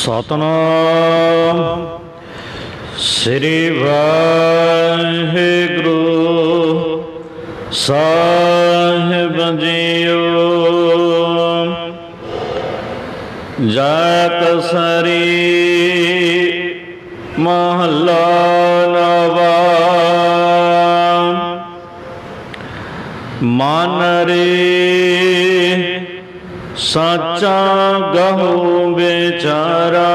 सतनाम श्री वाहिगुरु साहिब जीओ। जात सरी महला नवा। मन रे साचा गहू बेचारा।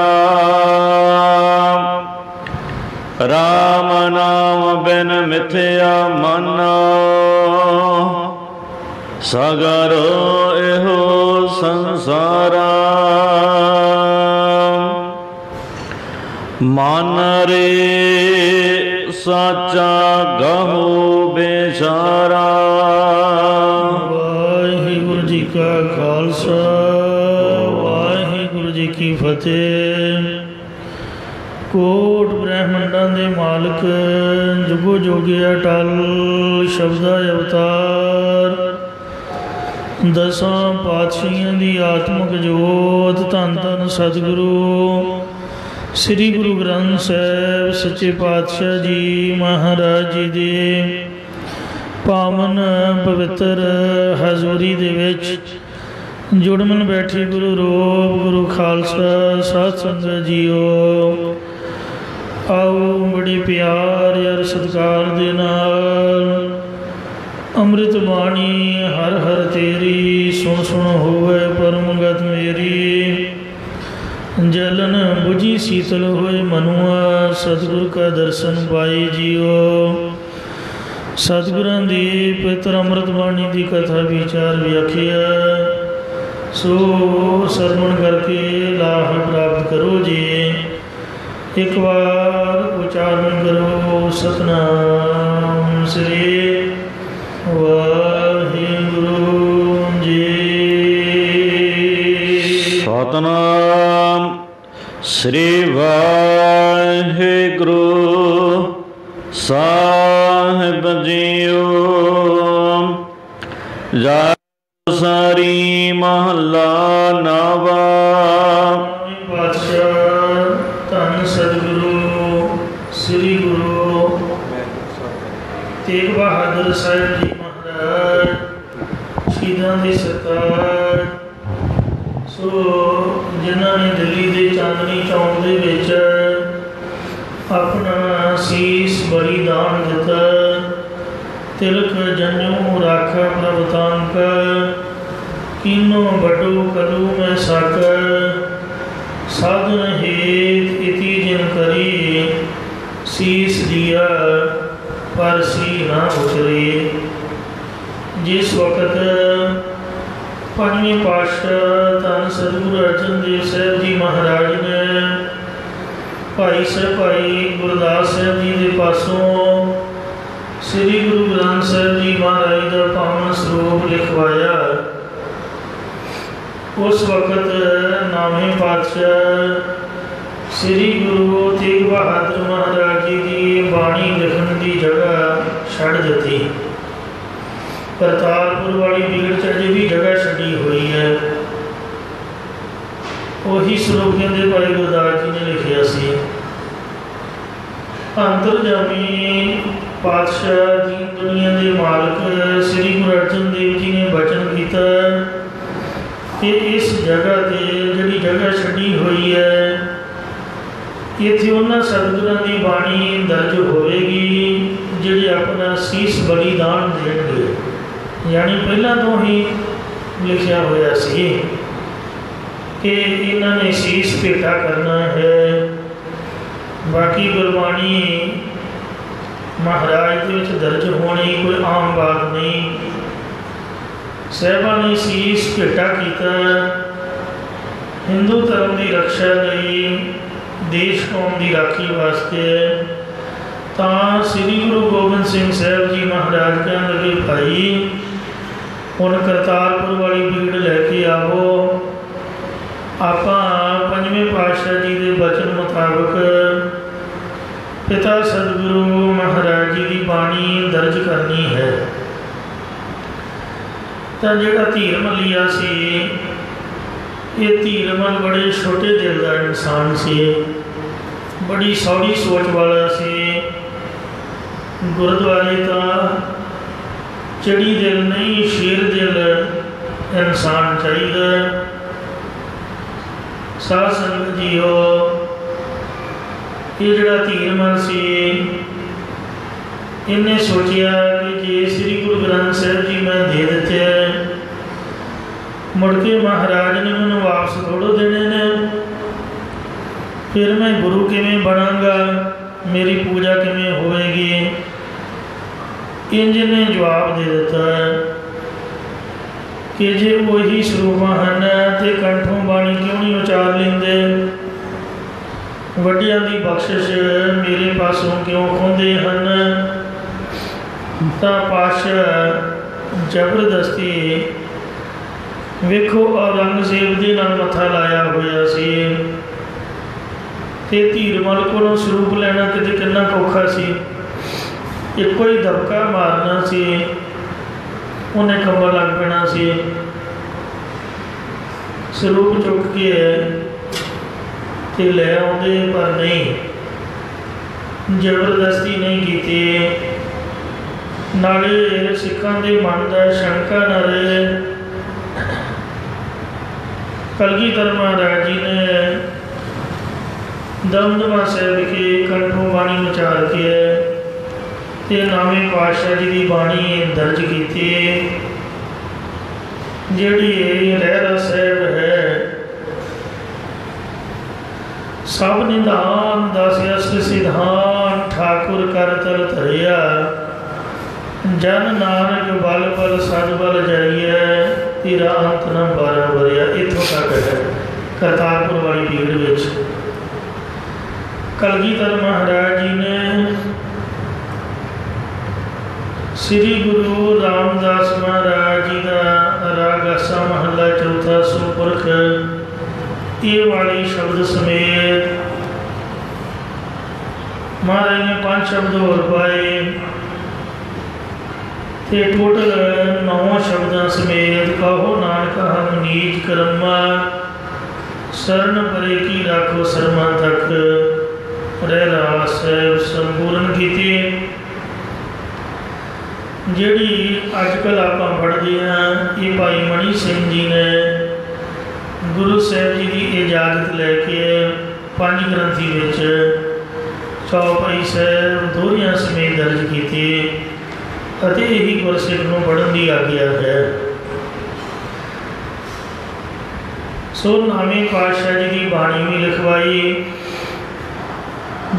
राम नाम बिन मिथ्या मना। सगरो एहो संसारा। मन रे साचा गहू बेचारा। वाहिगुरु जी का खालसा वाहिगुरु जी की फतेह। कोट ब्रह्मंडां दे मालक जुगो जोगे अटल शब्दा अवतार। दसां पातशाहियां दी आत्मक जोत धन धन सतगुरु श्री गुरु ग्रंथ साहिब सच्चे पातशाह जी महाराज जी दे पावन पवित्र हजूरी दे विच जुड़मन बैठी गुरु रूप गुरु खालसा साध संगत जीओ। आओ बड़े प्यार यार सत्कार दे नाल अमृत बाणी हर हर तेरी सुन सुन होवे परमगत मेरी। जलन बुझी शीतल होए मनुआ सतगुर का दर्शन पाए जियो। सतगुरां दी पवित्र अमृत बाणी की कथा विचार व्याख्या सो सरवण करके लाभ प्राप्त करो जी। एक बार उच्चारण करो सतनाम श्री ਸਤਨਾਮ ਸ੍ਰੀ ਵਾਹਿਗੁਰੂ ਸਾਹਿਬ ਜੀਓ। ਜਪੁ ਸਾਰੀ ਮਹੱਲਾ ਨਾਵਾ। ਪਾਤਸ਼ਾਹ ਧੰਨ ਸਤਿਗੁਰੂ ਸ੍ਰੀ ਗੁਰੂ ਤੇਗ ਬਹਾਦਰ ਸਾਹਿਬ ਜੀ ਮਹਾਰਾਜ ਸ਼ਹੀਦਾਂ ਦੇ ਸਰਤਾਜ, ਸੋ ਜਿਨ੍ਹਾਂ ਨੇ ਦਿੱਲੀ ਦੇ ਚਾਂਦਨੀ ਚੌਂਕ ਦੇ ਵਿੱਚ ਆਪਣਾ ਸੀਸ ਬਲੀਦਾਨ ਦਿੱਤਾ। ਤਿਲਕ ਜਨਿਉ ਰਾਖਾ ਪ੍ਰਭ ਤਾਂਕ, ਕੀਨੋ ਵੱਡੋ ਕਲੂ ਮੈਂ ਸਕ। ਸਾਧਨ ਹੇਤ ਇਤੀ ਜਿਨ ਕਰੀ, ਸੀਸ ਦਿਆ ਪਰ ਸੀ ਨਾ ਉਚਰੇ। ਜਿਸ ਵਕਤ ਪੰਜਵੇਂ ਪਾਤਸ਼ਾਹ ਧੰਨ ਸਤਿਗੁਰੂ ਅਰਜਨ ਦੇਵ ਸਾਹਿਬ ਜੀ ਮਹਾਰਾਜ ਨੇ ਭਾਈ ਸਾਹਿਬ ਭਾਈ ਗੁਰਦਾਸ ਸਾਹਿਬ ਜੀ ਦੇ ਪਾਸੋਂ ਸ੍ਰੀ ਗੁਰੂ ਗ੍ਰੰਥ ਸਾਹਿਬ ਜੀ ਮਹਾਰਾਜ ਦਾ ਪਾਵਨ ਸਰੂਪ ਲਿਖਵਾਇਆ, ਉਸ ਵਕਤ ਨਾਵੇਂ ਪਾਤਸ਼ਾਹ ਸ੍ਰੀ ਗੁਰੂ ਤੇਗ ਬਹਾਦਰ ਮਹਾਰਾਜ ਜੀ ਦੀ ਬਾਣੀ ਲਿਖਣ ਦੀ ਜਗ੍ਹਾ ਛੱਡ ਦਿੱਤੀ। ਕਰਤਾਰਪੁਰ ਵਾਲੀ ਬੀੜ 'ਚ ਅਜੇ ਵੀ ਜਗ੍ਹਾ ਛੱਡੀ ਹੋਈ ਹੈ। ਉਹੀ ਸਰੂਪ ਕਹਿੰਦੇ ਭਾਈ ਗੁਰਦਾਸ ਜੀ ਨੇ ਲਿਖਿਆ ਸੀ। ਅੰਤਰਜਾਮੀ ਪਾਤਸ਼ਾਹ ਦੀ ਦੁਨੀਆ ਦੇ ਮਾਲਕ ਸ੍ਰੀ ਗੁਰੂ ਅਰਜਨ ਦੇਵ ਜੀ ਨੇ ਬਚਨ ਕੀਤਾ ਕਿ ਇਸ ਜਗ੍ਹਾ 'ਤੇ ਜਿਹੜੀ ਜਗ੍ਹਾ ਛੱਡੀ ਹੋਈ ਹੈ, ਇੱਥੇ ਉਹਨਾਂ ਸਤਿਗੁਰਾਂ ਦੀ ਬਾਣੀ ਦਰਜ ਹੋਵੇਗੀ ਜਿਹੜੇ ਆਪਣਾ ਸੀਸ ਬਲੀਦਾਨ ਦੇਣਗੇ। ਯਾਨੀ ਪਹਿਲਾਂ ਤੋਂ ਹੀ ਲਿਖਿਆ ਹੋਇਆ ਸੀ ਕਿ ਇਹਨਾਂ ਨੇ ਸੀਸ ਭੇਟਾ ਕਰਨਾ ਹੈ। ਬਾਕੀ ਗੁਰਬਾਣੀ ਮਹਾਰਾਜ ਦੇ ਵਿੱਚ ਦਰਜ ਹੋਣੀ ਕੋਈ ਆਮ ਬਾਤ ਨਹੀਂ। ਸਾਹਿਬਾਂ ਨੇ ਸੀਸ ਭੇਟਾ ਕੀਤਾ ਹਿੰਦੂ ਧਰਮ ਦੀ ਰਕਸ਼ਾ ਲਈ, ਦੇਸ਼ ਕੌਮ ਦੀ ਰਾਖੀ ਵਾਸਤੇ। ਤਾਂ ਸ੍ਰੀ ਗੁਰੂ ਗੋਬਿੰਦ ਸਿੰਘ ਸਾਹਿਬ ਜੀ ਮਹਾਰਾਜ ਕਹਿਣ ਲੱਗੇ, ਭਾਈ ਹੁਣ ਕਰਤਾਰਪੁਰ ਵਾਲੀ ਬੀੜ ਲੈ ਕੇ ਆਵੋ। ਆਪਾਂ ਪੰਜਵੇਂ ਪਾਤਸ਼ਾਹ ਜੀ ਦੇ ਬਚਨ ਮੁਤਾਬਕ ਪਿਤਾ ਸਤਿਗੁਰੂ ਮਹਾਰਾਜ ਜੀ ਦੀ ਬਾਣੀ ਦਰਜ ਕਰਨੀ ਹੈ। ਤਾਂ ਜਿਹੜਾ ਧੀਰ ਮੱਲੀਆ ਸੀ, ਇਹ ਧੀਰਮਲ ਬੜੇ ਛੋਟੇ ਦਿਲ ਦਾ ਇਨਸਾਨ ਸੀ, ਬੜੀ ਸੌੜੀ ਸੋਚ ਵਾਲਾ ਸੀ। ਗੁਰਦੁਆਰੇ ਤਾਂ ਚੜੀ ਦਿਲ ਨਹੀਂ, ਸ਼ੇਰ ਦਿਲ ਇਨਸਾਨ ਚਾਹੀਦਾ। ਸਾਧ ਸੰਗਤ ਜੀਓ, ਇਹ ਜਿਹੜਾ ਧੀਰਮਲ ਸੀ, ਇਹਨੇ ਸੋਚਿਆ ਕਿ ਜੇ ਸ੍ਰੀ ਗੁਰੂ ਗ੍ਰੰਥ ਸਾਹਿਬ ਜੀ ਮੈਂ ਦੇ ਦਿੱਤੇ, ਮੁੜ ਕੇ ਮਹਾਰਾਜ ਨੇ ਮੈਨੂੰ ਵਾਪਸ ਥੋੜ੍ਹੋ ਦੇਣੇ ਨੇ, ਫਿਰ ਮੈਂ ਗੁਰੂ ਕਿਵੇਂ ਬਣਾਂਗਾ, ਮੇਰੀ ਪੂਜਾ ਕਿਵੇਂ ਹੋਵੇਗੀ। ਇੰਜ ਨੇ ਜਵਾਬ ਦੇ ਦਿੱਤਾ ਕਿ ਜੇ ਉਹੀ ਸਰੂਪਾਂ ਹਨ ਤੇ ਕੰਠੋਂ ਬਾਣੀ ਕਿਉਂ ਨਹੀਂ ਉਚਾਰ ਲੈਂਦੇ, ਵੱਡਿਆਂ ਦੀ ਬਖਸ਼ਿਸ਼ ਮੇਰੇ ਪਾਸੋਂ ਕਿਉਂ ਖੋਹਦੇ ਹਨ। ਤਾਂ ਪਾਤਸ਼ਾਹ ਜ਼ਬਰਦਸਤੀ ਵੇਖੋ ਔਰੰਗਜ਼ੇਬ ਦੇ ਨਾਲ ਮੱਥਾ ਲਾਇਆ ਹੋਇਆ ਸੀ ਤੇ ਧੀਰਮਲ ਕੋਲੋਂ ਸਰੂਪ ਲੈਣਾ ਕਿਤੇ ਕਿੰਨਾ ਔਖਾ ਸੀ। ਇੱਕੋ ਹੀ ਦਬਕਾ ਮਾਰਨਾ ਸੀ, ਉਹਨੇ ਕੰਬਣ ਲੱਗ ਪੈਣਾ ਸੀ। ਸਰੂਪ ਚੁੱਕ ਕੇ ਤੇ ਲੈ ਆਉਂਦੇ, ਪਰ ਨਹੀਂ, ਜ਼ਬਰਦਸਤੀ ਨਹੀਂ ਕੀਤੀ। ਨਾਲੇ ਸਿੱਖਾਂ ਦੇ ਮਨ ਦਾ ਸ਼ੰਕਾ ਨਾ ਰਹੇ। ਕਲਗੀਧਰ ਮਹਾਰਾਜ ਜੀ ਨੇ ਦਮਦਮਾ ਸਾਹਿਬ ਵਿਖੇ ਕੰਠੋਂ ਬਾਣੀ ਉਚਾਰ ਕੇ ਤੇ ਨਾਵੇਂ ਪਾਤਸ਼ਾਹ ਜੀ ਦੀ ਬਾਣੀ ਦਰਜ ਕੀਤੀ, ਜਿਹੜੀ ਰਹਿਰਾ ਸਾਹਿਬ ਹੈ। ਸਭ ਨਿਧਾਨ ਦਸਿਆਸ ਸਿਧਾਨ, ਠਾਕੁਰ ਕਰ ਤਲ ਧਰਿਆ। ਜਨ ਨਾਨਕ ਬਲ ਬਲ ਸਜ ਬਲ ਜਾਈਐ, ਤੇਰਾ ਅੰਤ ਨ ਬਾਰਾ ਵਰਿਆ। ਇੱਥੋਂ ਤੱਕ ਹੈ ਕਰਤਾਰਪੁਰ ਵਾਲੀ ਭੀੜ ਵਿੱਚ। ਕਲਗੀਧਰ ਮਹਾਰਾਜ ਜੀ ਨੇ ਸ੍ਰੀ ਗੁਰੂ ਰਾਮਦਾਸ ਮਹਾਰਾਜ ਜੀ ਦਾ ਰਾਗ ਆਸਾ ਮਹੱਲਾ ਚੌਥਾ, ਸੋ ਪੁਰਖ ये वाले शब्द समेत महाराज ने 5 शब्द और पाए ते टोटल 9 शब्दों समेत कहो नानक हम नीच कर्मा शरण परे की राखो शर्मा तक रहरास संपूर्ण कीते। जिहड़ी अजकल आपां पढ़दे हां ये भाई मणि सिंह जी ने गुरु साहब जी की इजाजत लैके 5 ग्रंथी विच चौपाई साहब दोहरियां समेत दर्ज कीते अते यही गुरसिख नूं पढ़न की आग्या है। सो नावें पातशाह जी की बाणी भी लिखवाई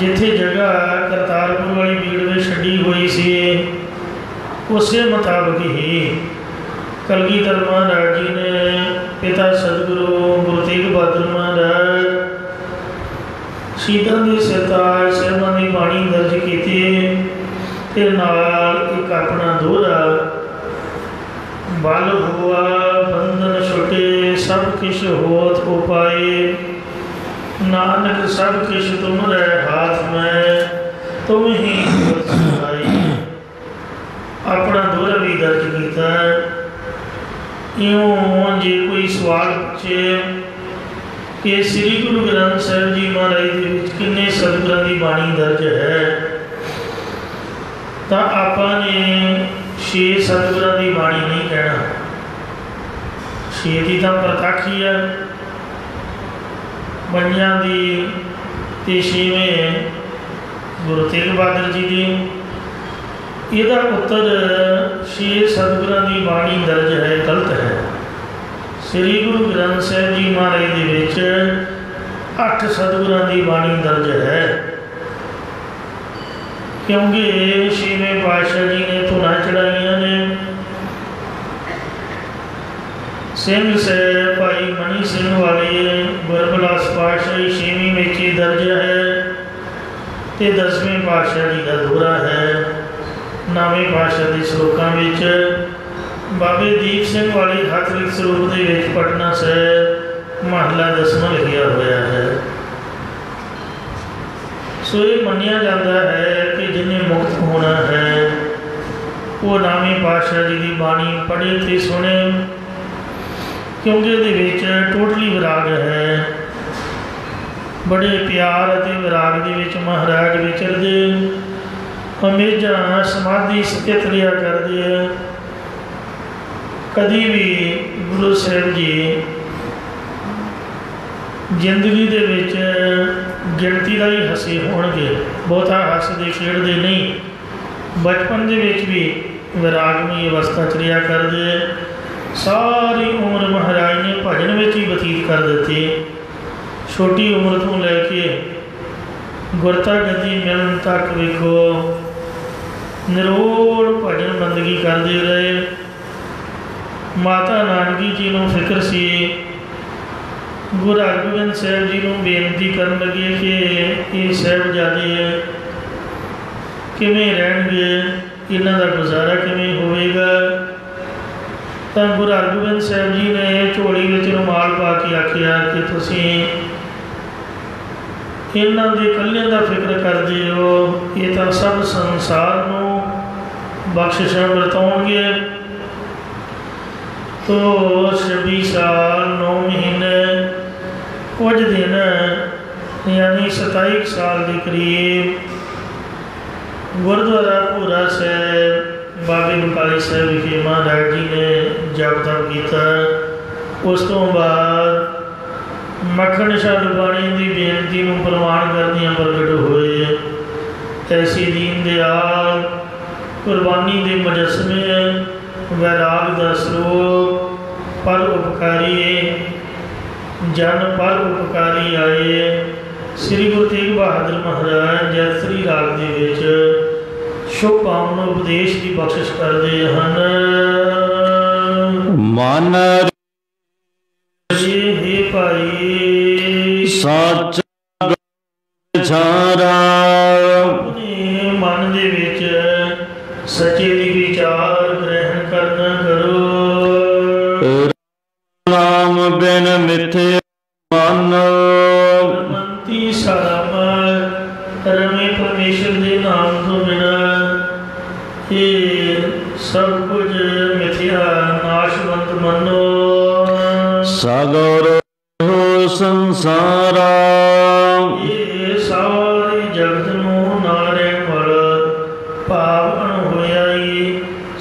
जिथे जगह करतारपुर वाली भीड़ में छड्डी हुई सी उस मुताबिक ही कलगीधर महाराज जी ने पिता सतगुरु गुरु तेग बहादुर महाराज शहीदां दे सरताज साहिबां दी बाणी दर्ज कीती ते नाल एक अपना दोहरा बल हुआ बंधन छुटे सब किश होत उपाए नानक सब किश तुमरे हाथ में तुम ही सुनाई अपना दोहरा भी दर्ज किया। इउं जे कोई सवाल पूछे कि श्री गुरु ग्रंथ साहिब जी महाराज दे विच किन्ने सतगुरां दी बाणी दर्ज है तो आपां ने 6 सतगुरां दी बाणी नहीं कहना, 6 दी तां प्रतक्ष ही है, 5 दी ते 6वें गुरु तेग बहादुर जी दी। इसका उत्तर 6 सतगुरां दी बाणी दर्ज है गलत है। श्री गुरु ग्रंथ साहिब जी महाराज दे विच 8 सतगुरां दी बाणी दर्ज है क्योंकि 6वें पातशाह जी ने धुना चढ़ाइया ने। सिंह से भाई मणि सिंह वाले गुरबिलास पातशाही 6वीं में ही दर्ज है तो 10वें पातशाह जी का दोहरा है। 9वें पातशाह के श्लोकों में बाबे दीप सिंह वाली हथ लिख स्वरूप के पटना साहिब महला 10वां लिखा हुआ है। सो ये मनिया जाता है कि जिन्हें मुक्त होना है वो 9वें पातशाह जी की बाणी पढ़े तो सुने क्योंकि ये टोटली विराग है। बड़े प्यार और विराग के महाराज विचरते हमेशा समाधि स्थित लिया करते हैं। कभी भी गुरु साहब जी जिंदगी दे विच गिनती का ही हसे होणगे, बहुता हसते खेडते नहीं। बचपन के विच भी विरागमई अवस्था च रिहा करते, सारी उम्र महाराज ने भजन में ही बतीत कर देती। छोटी उम्र तो लैके गुरता गति मिलन तक वेखो निरोड़ भजन बंदगी करते रहे। माता नानकी जी को फिक्र सी, गुरु हरगोबिंद साहब जी को बेनती कर लगे कि ये साहिबजादे किवें रहणगे, इन्हां दा गुजारा किवें होवेगा। तो गुरु हरगोबिंद साहब जी ने झोली में रुमाल पा के आखिया कि तुसीं इन्हां दे कल्लियां दा फिक्र करदे हो, ये तो सब संसार नूं बख्शिशां वरताउणगे। तो 26 साल 9 महीने कुछ दिन यानी 27 साल के करीब गुरुद्वारा भूरा साहब बाबे बकाली साहब विखे महाराज जी ने जप तप किया। उस तो बाद मक्खन शाह लुबाणी की बेनती को प्रवान करदियां प्रगट होए। ऐसी दीन दयाल कुर्बानी के मुजस्मे वैराग का स्रोत पर उपकारी जन पर उपकारी आए। श्री गुरु तेग बहादुर महाराज जैतरी राग दे विच शुभ पावन उपदेश की बख्शिश करते हैं। मन हे भाई सच छारा अपने मन दे विच सचे दी विचार ग्रहण करना करो। नाम बिन मिथे मन सब कुछ मिथ्या नाशवंत मनो। सागर संसारा ये सारे जगत नू ना रहण वाला भाव अण होया ये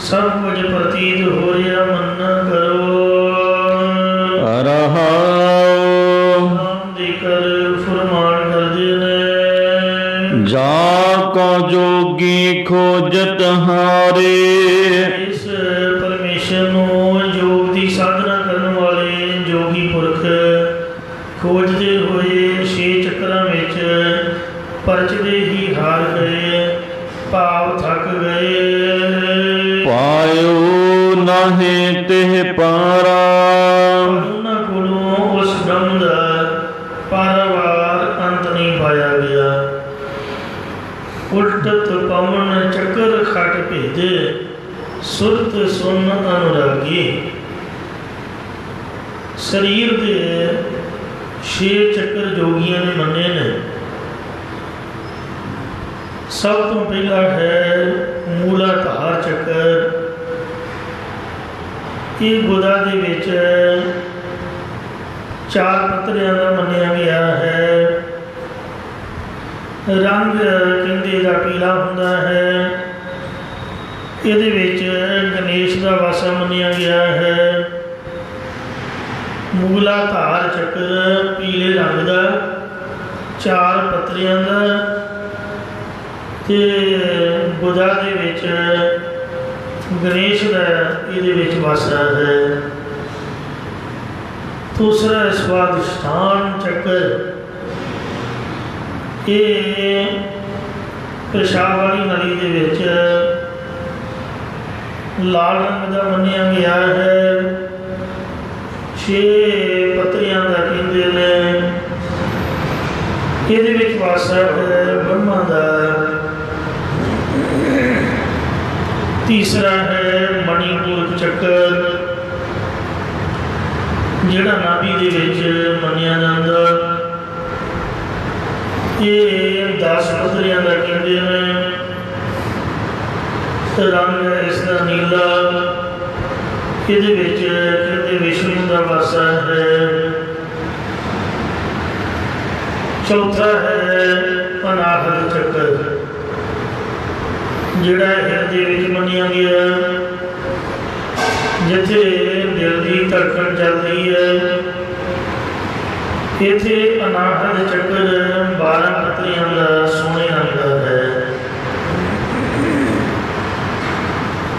सब कुछ प्रतीत हो रहा मन करो। रहाओ नाम देकर फरमान करदे ने जाको जोगी खोजत हारे। इस परमेश्वर नू योग की साधना करने वाले जोगी पुरख खोजते हुए छे चक्रां विच परचदे ही हार गए, भाव थक गए। पायो नाहे तेह पारा उन्हां कोलों उस ब्रह्म दा पारावार अंत नहीं पाया गया। उल्टत पवन चक्कर खट भेदे सुरत सुन अनुरागी। शरीर के छे चक्कर जोगियां ने मन्ने ने। सब तो पहला है मूलाधार चक्कर। ये गुदा दे विच चार पत्रियां का मन्निया गया है। रंग कहंदे दा पीला हुंदा है। इहदे विच गणेश का वासा मन्निया गया है। मूलाधार चक्र पीले रंग का चार पत्रियां का ते गुदा दे विच गणेश का इहदे विच वासा है। दूसरा स्वादिष्ठान चक्र ये पेशाब वाली नली दे विच लाल रंग का मन्निया गया है। छे पत्रियां का कहते हैं। इहदे विच वासा है ब्रह्मा का। तीसरा है मणिपुर चक्र जिहड़ा नाभि दे विच मन्निया जांदा। ये 10 पत्रियां का कहते हैं। रंग है इसका नीला। इहदे विच कहते विष्णु का वासा है। चौथा है अनाहत चक्र जिहड़ा हिरदे विच मन्निया गया। जिथे दिल की धड़कन चलती है इत्थे अनाहत चक्र 12 पत्रियां का सोने रंग का है।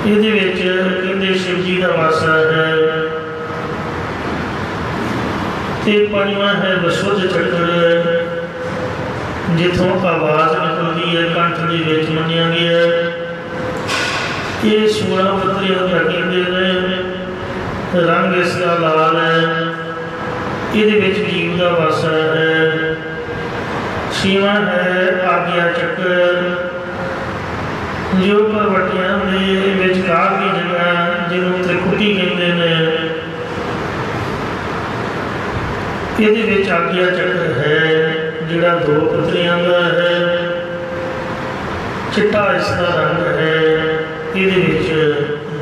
इहदे विच कहंदे शिव जी का वासा है। ते पंजवां है वसुध चक्र जिथों आवाज़ निकलती है कंठ के विच मन्निया गया। ये 16 पत्रियां का कहते हैं। रंग इसका लाल है। इहदे विच जीव का वासा है। 6वां है आज्ञा चक्र जो परवटियां दे विचकार की जगह जिन्होंने त्रिकुटी कहते हैं। इहदे विच आज्ञा चक्र है जिहड़ा 2 पत्रियां का है। चिट्टा इसका रंग है। इहदे विच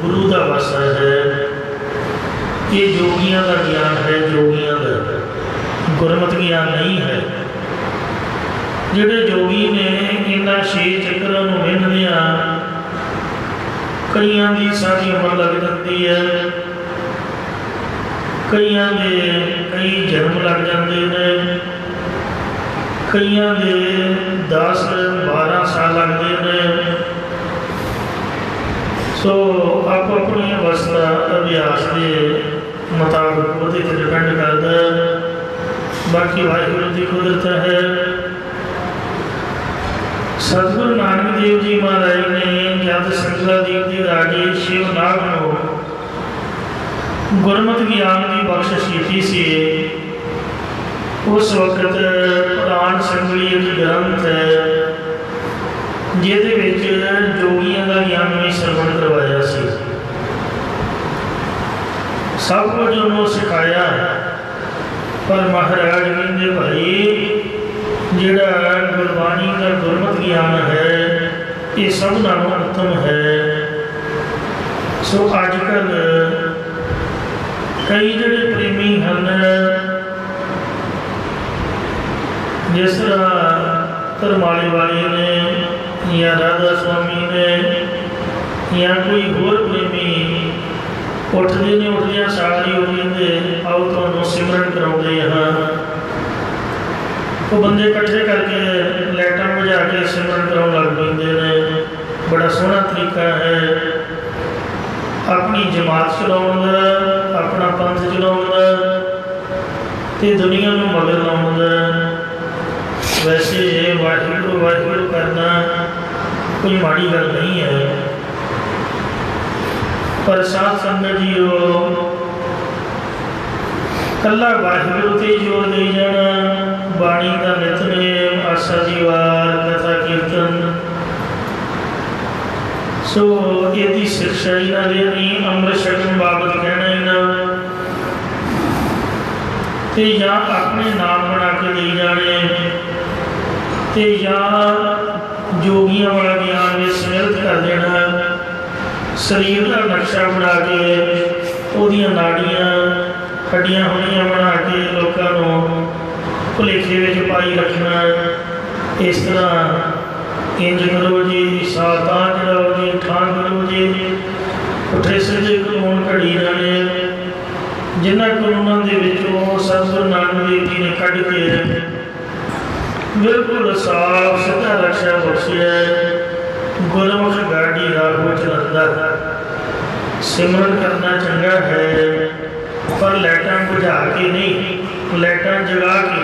गुरु का वासा है। ये जोगियां का ज्ञान है। जोगियां का गुरमत ज्ञान नहीं है। जिहड़े जोगी ने इन्हां 6 चक्रां नूं विंधदियां कईयां दी सारी उम्र लग जाती है। कईयां दे कई जन्म लग जाते हैं। कईयां दे 10-12 साल लगते हैं। सो आप अपनी अवस्था अभ्यास के मुताबिक वो डिपेंड करता है। बाकी वाहिगुरू की कुदरत है। सतगुरु नानक देव जी महाराज ने जब संगलादीप के राजे शिवनाग को गुरमत ज्ञान की बख्शिश की सी उस वक्त पुराण संगली एक ग्रंथ है जिहदे विच जोगियां का ज्ञान भी श्रवण करवाया सी। सब कुछ उन्होंने सिखाया। पर महाराज कहते भाई जिहड़ा गुरबाणी का गुरमत ज्ञान है ये सब नालों उत्तम है। सो अजकल कई जोड़े प्रेमी हैं, जिस तरह धर्माले वाले ने या राधा स्वामी ने या कोई होर प्रेमी उठते ने, उठदिया सारी हो कहते आओ तुहानू सिमरन कराउंदे हाँ। वो बंदे इकट्ठे करके लाइटां बुझा के सिमरन कराउण लग पैंदे ने। बड़ा सोहना तरीका है अपनी जमात चलाउण दा, अपना पंथ चलाउण दा ते दुनिया नूं मगर लाउण दा। वैसे वाहिगुरू वाहिगुरू करना कोई माड़ी गल नहीं है, पर साथ संगत जीओ कला वाहिगुरू ते जोर दे जाना, बाणी का नितनेम, आसा दी वार, कथा कीर्तन, सो यदि शिक्षा ही ना देनी, अमृत छकन बाबत कहना ही ना, ते या अपने नाम बना के दे जाने, ते या जोगियां वाला ज्ञान में समृद्ध कर देना। शरीर का नक्शा बना के ओदियां नाड़ियां हड्डियां हुड्डियां बना के लोगों को भुलेखे में पाई रखना। इस तरह इंज करो जी, सातां करो जी, ठां करो जी, पुठे सीधे कानून घड़ी जाने। जिन्होंने कानूनों के विचों सतगुरु नानक देव जी ने कढ़ के बिल्कुल साफ सीधा रक्षा बख्शी है। गुरमुख गाड़ी राह चलता, सिमरन करना चंगा है, पर लाइटां बुझा के नहीं, लाइटां जगा के।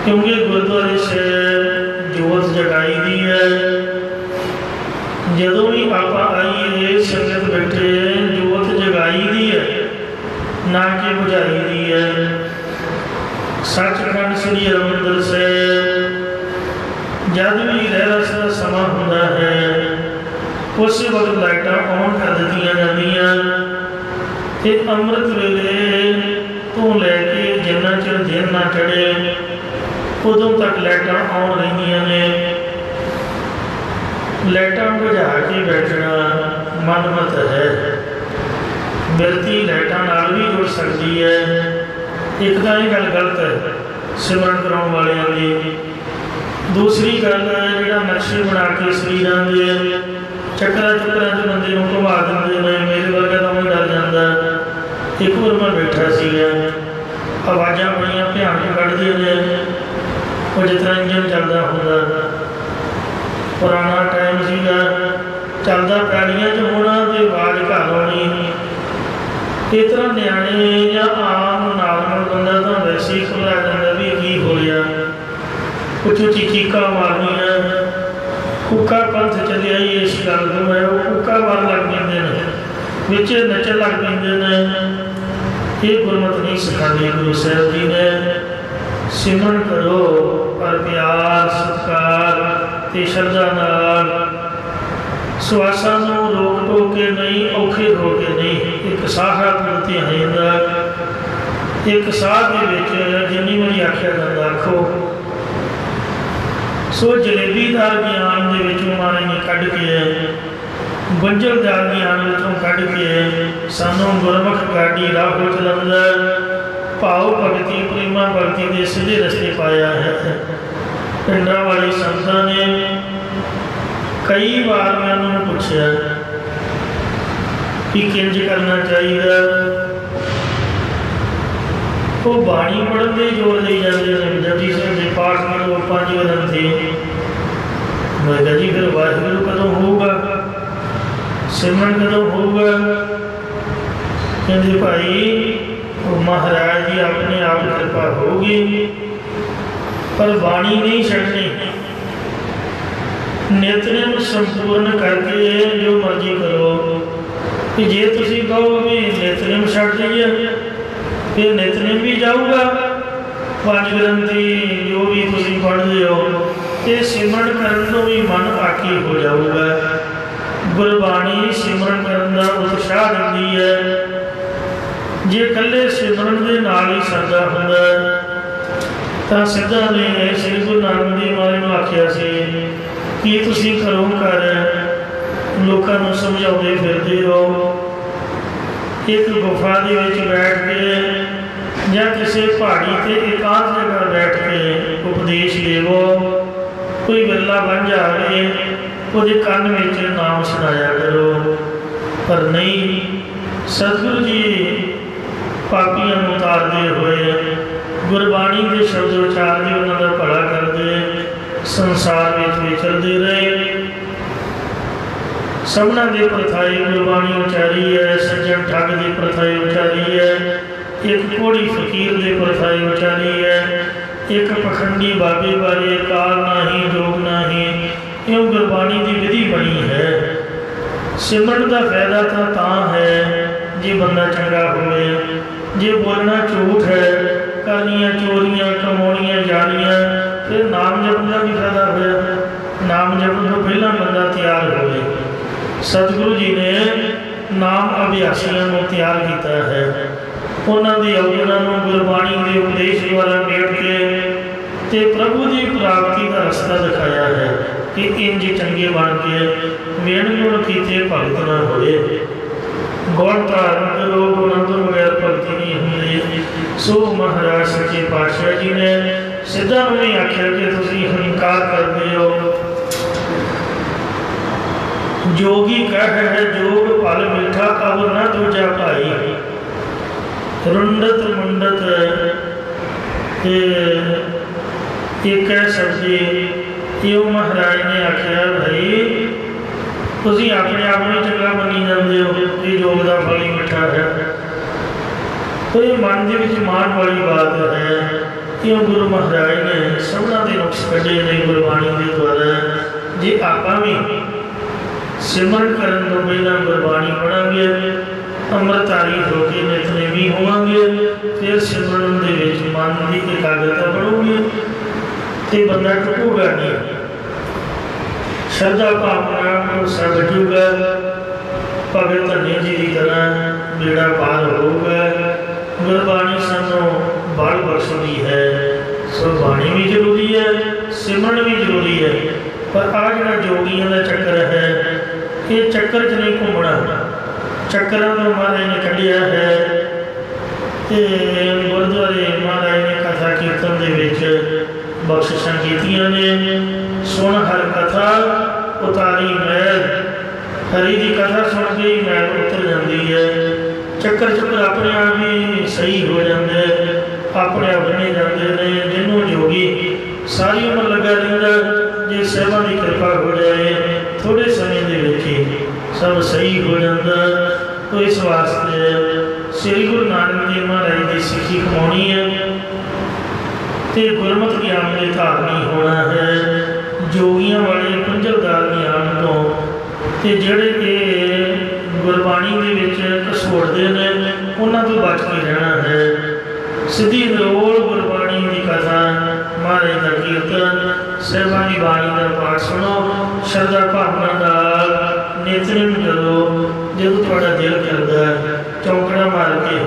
क्योंकि गुरुद्वारे से जोत जगाई दी है। जदों भी आप आइए संगत बैठे जोत जगाई दी है, ना कि बुझाई दी है। सचखंड श्री हरिमंदिर से जब भी रहरस का समा होता है उस वक्त लाइटां ऑन कर दी जांदियां ते अमृत वेले तो लैके जिन्ना चिर दिन ना चढ़े उदों तक लाइटां ऑन रहिंदियां ने। लाइटां बुझा के बैठना मनमत है। बिरती लाइटां नाल भी जुड़ सकती है। एक तो ये गल गलत है सिमरन कराने वालियां दी। दूसरी गल जो नक्शे बना के शरीरों के चक्कर चक्कर च बंदे को घुमा देंगे ने। मेरे वर्गा तो मैं डर जाता। एक बार मैं बैठा सीगा, आवाज़ा बड़िया भयानक कढ़दे ने, वो जितना इंजन चलता होंगे। पुराना टाइम सीगा, चलता पैड़ियां च होना तो आवाज़ घर आनी। इस तरह न्याणे या आम नॉर्मल बंदा तो वैसे ही घबरा जाता भी की हो गया। कुछ उची चीका मारनिया, कुक्का पंथ चलिया ही इस गल तो है। वो कुक्का मार लग पेंदे ने, विच नचन लग पेंदे ने। ये गुरमत नहीं सिखाते गुरु साहब जी ने। सिमरन करो पर प्यार सत्कार ते श्रद्धा नाल, श्वासां नूं रोक टोक के नहीं, औखे हो के नहीं। एक साह प्रति आइंदा, एक साह दे विच जिन्नी मरी आख्या जाता आखो। सो जलेबीदार ज्ञान के विचों महाराज ने कढ़ के, गुंझलदार ज्ञान विचों कढ़ के सानू गुरमुख गाड़ी राह चलांदा, भाव भगती प्रेमा भगती के सीधे रस्ते पाया है। पिंडा वाले संतां ने कई बार मैं उन्होंने पूछा कि किंज करना चाहिए। वो बाणी पढ़न के जोर दे जाते हैं, जपजी साहिब के पाठ करो 5 वरन थे। मैं कहा जी फिर वाहिगुरू कदों होगा, सिमरन कदों होगा? कहते भाई वो महाराज जी अपने आप कृपा होगी, पर बाणी नहीं छड़नी। नितनेम संपूर्ण करके जो मर्जी करो। कि जे तुसी कहो भी नितनेम छड़ दीजिए, फिर नितनेम भी जाऊगा। 5 ग्रंथी जो भी तुसी पढ़ते हो, ये सिमरन करने तो भी मन आकी हो जाऊगा। गुरबाणी सिमरन करने का उत्साह दिंदी है। जे कल्ले सिमरन के नाल ही सरदा हुंदा तां सिद्धा ने श्री गुरु नानक देव महाराज नूं आख्या सी कि तुसी घरों घर ਲੋਕਾਂ ਨੂੰ ਸਮਝਾਉਂਦੇ ਫਿਰਦੇ ਹੋ। ਇੱਕ ਗੁਫਾ ਦੇ ਵਿੱਚ ਬੈਠ ਕੇ ਜਾਂ ਕਿਸੇ ਪਹਾੜੀ 'ਤੇ ਇਕਾਂਤ ਜਗ੍ਹਾ ਬੈਠ ਕੇ ਉਪਦੇਸ਼ ਦੇਵੋ। ਕੋਈ ਵਿਰਲਾ ਬਣ ਜਾਵੇ ਉਹਦੇ ਕੰਨ ਵਿੱਚ ਨਾਮ ਸੁਣਾਇਆ ਕਰੋ। ਪਰ ਨਹੀਂ, ਸਤਿਗੁਰੂ ਜੀ ਪਾਪੀਆਂ ਨੂੰ ਉਤਾਰਦੇ ਹੋਏ ਗੁਰਬਾਣੀ ਦੇ ਸ਼ਬਦ ਉਚਾਰਦੇ, ਉਹਨਾਂ ਦਾ ਭਲਾ ਕਰਦੇ, ਸੰਸਾਰ ਵਿੱਚ ਵਿਚਰਦੇ ਰਹੇ। ਸਭਨਾਂ ਦੇ ਪ੍ਰਥਾਏ ਗੁਰਬਾਣੀ ਉਚਾਰੀ ਹੈ, ਸੱਜਣ ਠੱਗ ਦੀ ਪ੍ਰਥਾਏ ਉਚਾਰੀ ਹੈ, ਇੱਕ ਕੋੜੀ ਫਕੀਰ ਦੇ ਪ੍ਰਥਾਏ ਉਚਾਰੀ ਹੈ, ਇੱਕ ਪਖੰਡੀ ਬਾਬੇ ਬਾਰੇ ਕਾਲ ਨਾਹੀਂ ਜੋਗ ਨਾਹੀਂ, ਇਉਂ ਗੁਰਬਾਣੀ ਦੀ ਵਿਧੀ ਬਣੀ ਹੈ। ਸਿਮਰਨ ਦਾ ਫਾਇਦਾ ਤਾਂ ਹੈ ਜੇ ਬੰਦਾ ਚੰਗਾ ਹੋਵੇ। ਜੇ ਬੋਲਣਾ ਝੂਠ ਹੈ, ਕਰਨੀਆਂ ਚੋਰੀਆਂ, ਕਮਾਉਣੀਆਂ ਜਾਣੀਆਂ, ਫਿਰ ਨਾਮ ਜਪਣ ਦਾ ਵੀ ਫਾਇਦਾ ਹੋਇਆ। ਨਾਮ ਜਪਣ ਤੋਂ ਪਹਿਲਾਂ ਬੰਦਾ ਤਿਆਰ ਹੋਵੇ। ਸਤਿਗੁਰੂ ਜੀ ਨੇ ਨਾਮ ਅਭਿਆਸੀਆਂ ਨੂੰ ਤਿਆਰ ਕੀਤਾ ਹੈ। ਉਹਨਾਂ ਦੀ ਔਗਣਾਂ ਨੂੰ ਗੁਰਬਾਣੀ ਦੇ ਉਪਦੇਸ਼ ਦੁਆਰਾ ਮੇੜ ਕੇ ਤੇ ਪ੍ਰਭੂ ਦੀ ਪ੍ਰਾਪਤੀ ਦਾ ਰਸਤਾ ਦਿਖਾਇਆ ਹੈ ਕਿ ਇੰਜ ਚੰਗੇ ਬਣ ਕੇ ਵੇਣ ਗੁਣ ਕੀਤੇ ਭਗਤ ਨਾ ਹੋਏ। ਗੁਣ ਧਾਰਨ ਕਰੋ, ਗੁਣਾਂ ਤੋਂ ਬਗੈਰ ਭਗਤੀ ਨਹੀਂ ਹੁੰਦੀ। ਸੋ ਮਹਾਰਾਜ ਸੱਚੇ ਪਾਤਸ਼ਾਹ ਜੀ ਨੇ ਸਿੱਧਾਂ ਨੂੰ ਨਹੀਂ ਆਖਿਆ ਕਿ ਤੁਸੀਂ ਹੰਕਾਰ ਕਰਦੇ ਹੋ। ਜੋਗੀ ਕਹਿ ਹੈ ਜੋਗ ਫਲ ਮਿੱਠਾ, ਅਵਰ ਨਾ ਦੂਜਾ ਭਾਈ। ਰੁੰਡਤ ਮੁੰਡਤ ਇੱਕ ਹੈ ਸਬਜ਼ੀ। ਇਉਂ ਮਹਾਰਾਜ ਨੇ ਆਖਿਆ, ਭਾਈ ਤੁਸੀਂ ਆਪਣੇ ਆਪ ਨੂੰ ਚੰਗਾ ਮੰਨੀ ਜਾਂਦੇ ਹੋ ਕਿ ਯੋਗ ਦਾ ਫਲ ਹੀ ਮਿੱਠਾ ਹੈ। ਇਹ ਮਨ ਦੇ ਵਿੱਚ ਮਾਣ ਵਾਲੀ ਬਾਤ ਹੈ। ਇਉਂ ਗੁਰੂ ਮਹਾਰਾਜ ਨੇ ਸਭਨਾਂ ਦੇ ਨੁਕਸ ਕੱਢੇ ਨੇ ਗੁਰਬਾਣੀ ਦੇ ਦੁਆਰਾ। ਜੇ ਆਪਾਂ ਵੀ ਸਿਮਰਨ ਕਰਨ ਤੋਂ ਪਹਿਲਾਂ ਗੁਰਬਾਣੀ ਪੜ੍ਹਾਂਗੇ, ਅੰਮ੍ਰਿਤਧਾਰੀ ਹੋ ਕੇ ਨਿਤਨੇਮੀ ਹੋਵਾਂਗੇ, ਫਿਰ ਸਿਮਰਨ ਦੇ ਵਿੱਚ ਮਨ ਦੀ ਇਕਾਗਰਤਾ ਬਣੂਗੀ ਅਤੇ ਬੰਦਾ ਟੁੱਟੂਗਾ ਨਹੀਂ। ਸ਼ਰਧਾ ਭਾਵਨਾ ਭਰੋਸਾ ਬਚੂਗਾ, ਭਗਤ ਧੰਨੇ ਜੀ ਦੀ ਤਰ੍ਹਾਂ ਬੇੜਾ ਪਾਰ ਹੋਊਗਾ। ਗੁਰਬਾਣੀ ਸਾਨੂੰ ਬਲ ਬਖਸ਼ਦੀ ਹੈ। ਸੋ ਬਾਣੀ ਵੀ ਜ਼ਰੂਰੀ ਹੈ, ਸਿਮਰਨ ਵੀ ਜ਼ਰੂਰੀ ਹੈ। ਪਰ ਆਹ ਜਿਹੜਾ ਜੋਗੀਆਂ ਦਾ ਚੱਕਰ ਹੈ, ਇਹ ਚੱਕਰ 'ਚ ਨਹੀਂ ਘੁੰਮਣਾ। ਚੱਕਰਾਂ ਨੂੰ ਮਹਾਰਾਜ ਨੇ ਕੱਢਿਆ ਹੈ ਅਤੇ ਗੁਰਦੁਆਰੇ ਮਹਾਰਾਜ ਨੇ ਕਥਾ ਕੀਰਤਨ ਦੇ ਵਿੱਚ ਬਖਸ਼ਿਸ਼ਾਂ ਕੀਤੀਆਂ ਨੇ। ਸੁਣ ਹਰ ਕਥਾ ਉਤਾਰੀ ਮੈਲ, ਹਰੀ ਦੀ ਕਥਾ ਸੁਣ ਕੇ ਹੀ ਮੈਲ ਉਤਰ ਜਾਂਦੀ ਹੈ। ਚੱਕਰ ਆਪਣੇ ਆਪ ਹੀ ਸਹੀ ਹੋ ਜਾਂਦੇ, ਆਪਣੇ ਆਪ ਬਣੇ ਜਾਂਦੇ ਨੇ। ਜਿਹਨੂੰ ਜੋਗੀ ਸਾਰੀ ਉਮਰ ਲੱਗਾ ਰਹਿੰਦਾ, ਜੇ ਸਹਿਬਾਂ ਦੀ ਕਿਰਪਾ ਹੋ ਜਾਏ ਥੋੜ੍ਹੇ ਸਮੇਂ ਦੇ ਵਿੱਚ ਹੀ ਸਭ ਸਹੀ ਹੋ ਜਾਂਦਾ। ਤੋ ਇਸ ਵਾਸਤੇ ਸ੍ਰੀ ਗੁਰੂ ਨਾਨਕ ਦੇਵ ਮਹਾਰਾਜ ਦੀ ਸਿੱਖੀ ਕਮਾਉਣੀ ਹੈ ਅਤੇ ਗੁਰਮਤਿ ਗਿਆਨ ਦੇ ਧਾਰਨੀ ਹੋਣਾ ਹੈ। ਜੋਗੀਆਂ ਵਾਲੇ ਗੁੰਝਲਦਾਰ ਗਿਆਨ ਤੋਂ ਅਤੇ ਜਿਹੜੇ ਕਿ ਗੁਰਬਾਣੀ ਦੇ ਵਿੱਚ ਘਸੋੜਦੇ ਨੇ, ਉਹਨਾਂ ਤੋਂ ਬਚ ਕੇ ਰਹਿਣਾ ਹੈ। ਸਿੱਧੀ ਨਿਰੋਲ ਗੁਰਬਾਣੀ ਦੀ ਕਥਾ, ਮਹਾਰਾਜ ਦਾ ਕੀਰਤਨ, ਸਹਿਬਾਂ ਦੀ ਬਾਣੀ ਦਾ ਪਾਠ ਸੁਣੋ, ਸ਼ਰਧਾ ਭਾਵਨਾ ਨਾਲ ਨਿਤਨੇਮ ਕਰੋ। ਜਦੋਂ ਤੁਹਾਡਾ ਦਿਲ ਕਰਦਾ ਚੌਂਕੜਾ ਮਾਰ ਕੇ,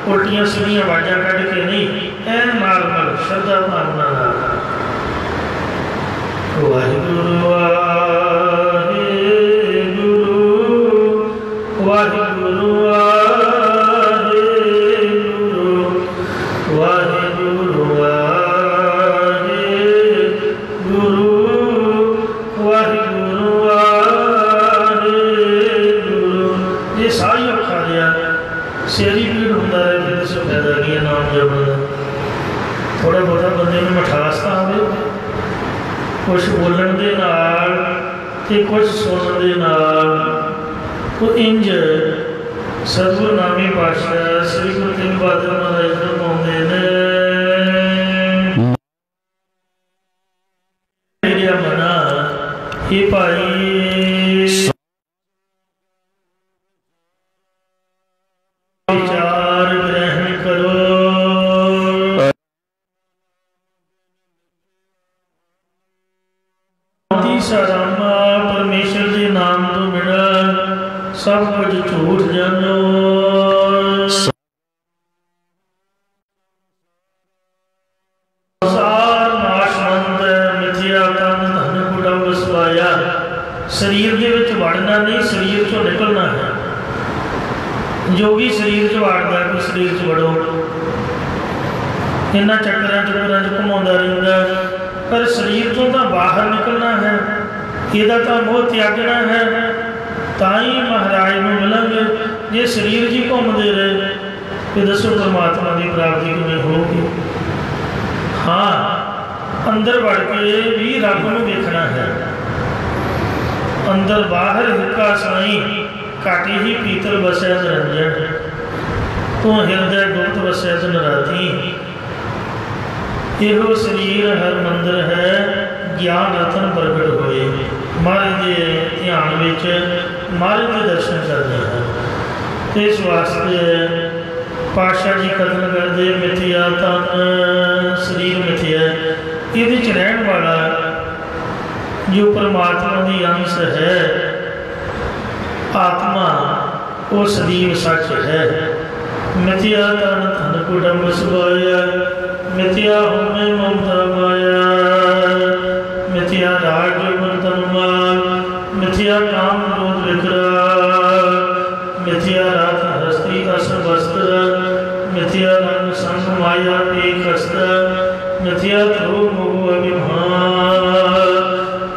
ਉਲਟੀਆਂ ਸਿੱਧੀਆਂ ਆਵਾਜ਼ਾਂ ਕੱਢ ਕੇ ਨਹੀਂ, ਐਨ ਨਾਰਮਲ ਸ਼ਰਧਾ ਭਾਵਨਾ ਨਾਲ ਵਾਹਿਗੁਰੂ ਵਾਹਿਗੁਰੂ ਵਾਹਿਗੁਰੂ ਵਾਹਿਗੁਰੂ ਵਾਹਿਗੁਰੂ ਵਾਹਿਗੁਰੂ ਵਾਹਿਗੁਰੂ ਵਾਹਿਗੁਰੂ। ਇਹ ਸਾਰੀ ਔਖਾ ਰਿਹਾ ਸਿਰ ਹੀ ਪੀੜ ਹੁੰਦਾ ਹੈ, ਫਿਰ ਇਸ ਫਾਇਦਾ ਕੀ ਹੈ ਨਾਮ ਜਪਣ ਦਾ। ਥੋੜ੍ਹਾ ਬਹੁਤਾ ਬੰਦੇ ਨੂੰ ਮਿਠਾਸ ਤਾਂ ਹੋਵੇ, ਕੁਛ ਬੋਲਣ ਦੇ ਨਾਲ ਅਤੇ ਕੁਛ ਸੁਣਨ ਦੇ ਨਾਲ। ਉਹ ਇੰਝ ਸਤਿਗੁਰੂ ਨਾਮੀ ਪਾਤਸ਼ਾਹ ਸ੍ਰੀ ਗੁਰੂ ਤੇਗ ਬਹਾਦਰ ਮਹਾਰਾਜ ਫਰਮਾਉਂਦੇ ਨੇ, ਮੇਰਾ ਮਨਾ ਇਹ ਭਾਈ ਵਿਚਾਰ ਗ੍ਰਹਿਣ ਕਰੋ। ਸਾਰਾਮਾ ਪਰਮੇਸ਼ਰ ਦੇ ਨਾਮ ਤੋਂ ਬਿਨਾਂ ਸਭ ਕੁਝ ਝੂਠ ਜਾਣੋ। ਸੰਸਾਰ ਨਾਸ਼ਵੰਤ ਮਿਥਿਆ ਤਨ ਧਨ ਕੁਟੰਬ ਸਵਾਇਆ। ਸਰੀਰ ਦੇ ਵਿੱਚ ਵੜਨਾ ਨਹੀਂ, निकलना है। जोगी शरीर च वाड़दा, कोई शरीर च वड़ो, इन्हां चक्करां चक्करां च घुमाउंदा रहिंदा, पर शरीर तो बाहर निकलना है, इहदा तां मोह त्यागना है, तां ही महाराज नूं मिलांगे। जे शरीर जी घूमते रहे तो दसो परमात्मा की प्राप्ति किवें होगी। हाँ, अंदर वड़ के भी रब नूं वेखना है। अंदर बाहर हिक्का साई, घाटी ही पीतल बसै निरंजन, तू हिरदय गुप्त बसै दिन राती। इहो शरीर हर मंदिर है, ज्ञान रतन प्रगट होए। महाराज के ध्यान विच महाराज के दर्शन करते हैं। तो इस वास्ते पातशाह जी कथन करते, मिथ्या तन शरीर मिथ्या, ये रहन वाला जो परमात्मा की अंश है, आत्मा वो सदैव सच है। मिथ्या तन धन कुटुंब सुभाया, मिथ्या होमे ममता माया, मिथ्या राज गुण तन माल, मिथ्या काम क्रोध विकराल, मिथ्या रात हस्ती अस वस्त्र, मिथ्या रंग संग माया एक हस्त, मिथ्या ध्रुव मोह अभिमान,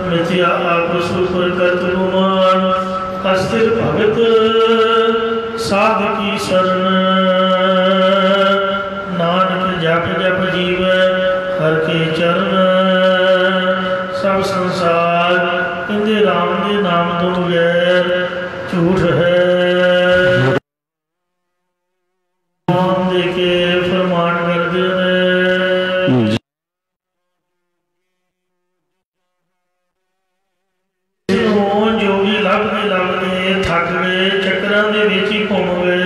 मिथ्या आप सुपर कर्त गुमान, अस्थिर भगत साध की शरण, नानक जप जप जीव हर के चरण, सब संसार इंदे राम दे नाम तो बगैर झूठ है। देके फरमान करते हैं, जोगी लभदे लभदे थक गए, चक्करां दे विच ही घुम गए,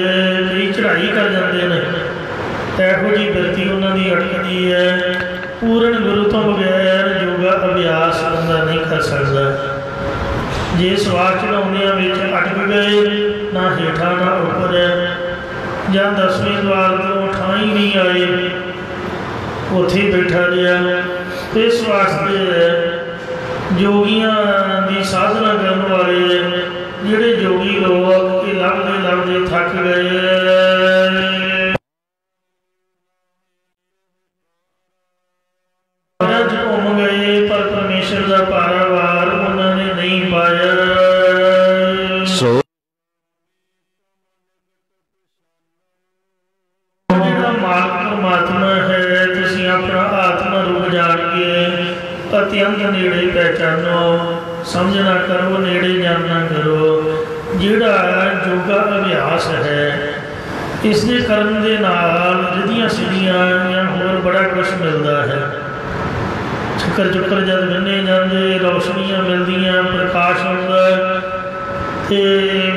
कई चढ़ाई कर जाते हैं, इहो जी बिरती उन्हां दी अटकदी है। पूर्ण गुरु तो बगैर योगा अभ्यास बंदा नहीं कर सकता। जे सवार चढ़ाउंदियां विच अटक गए, ना हेठा ना उपर, ਜਾਂ 10ਵੇਂ द्वार तो ਠਾਂ ही नहीं आए, उत्थे बैठा रहा। इस वास्ते जोगियां की साधना करने वाले जिहड़े जोगी लोग ये लभदे लभदे थक गए, घूम गए, पर परमेश्वर का पारावार उन्होंने नहीं पाया। परमात्मा है, तुसीं अपना आत्मा रूप जान के अत्यंत नेड़े पहचानो, समझना करो, नेड़े जानना करो। जिहड़ा योगा अभ्यास है, इसके करन दे नाल रिधियां सीधियां या होर बड़ा कुछ मिलता है। चक्कर चुक्कर जब बन्ने जाते, रोशनियां मिलदियां, प्रकाश आता तो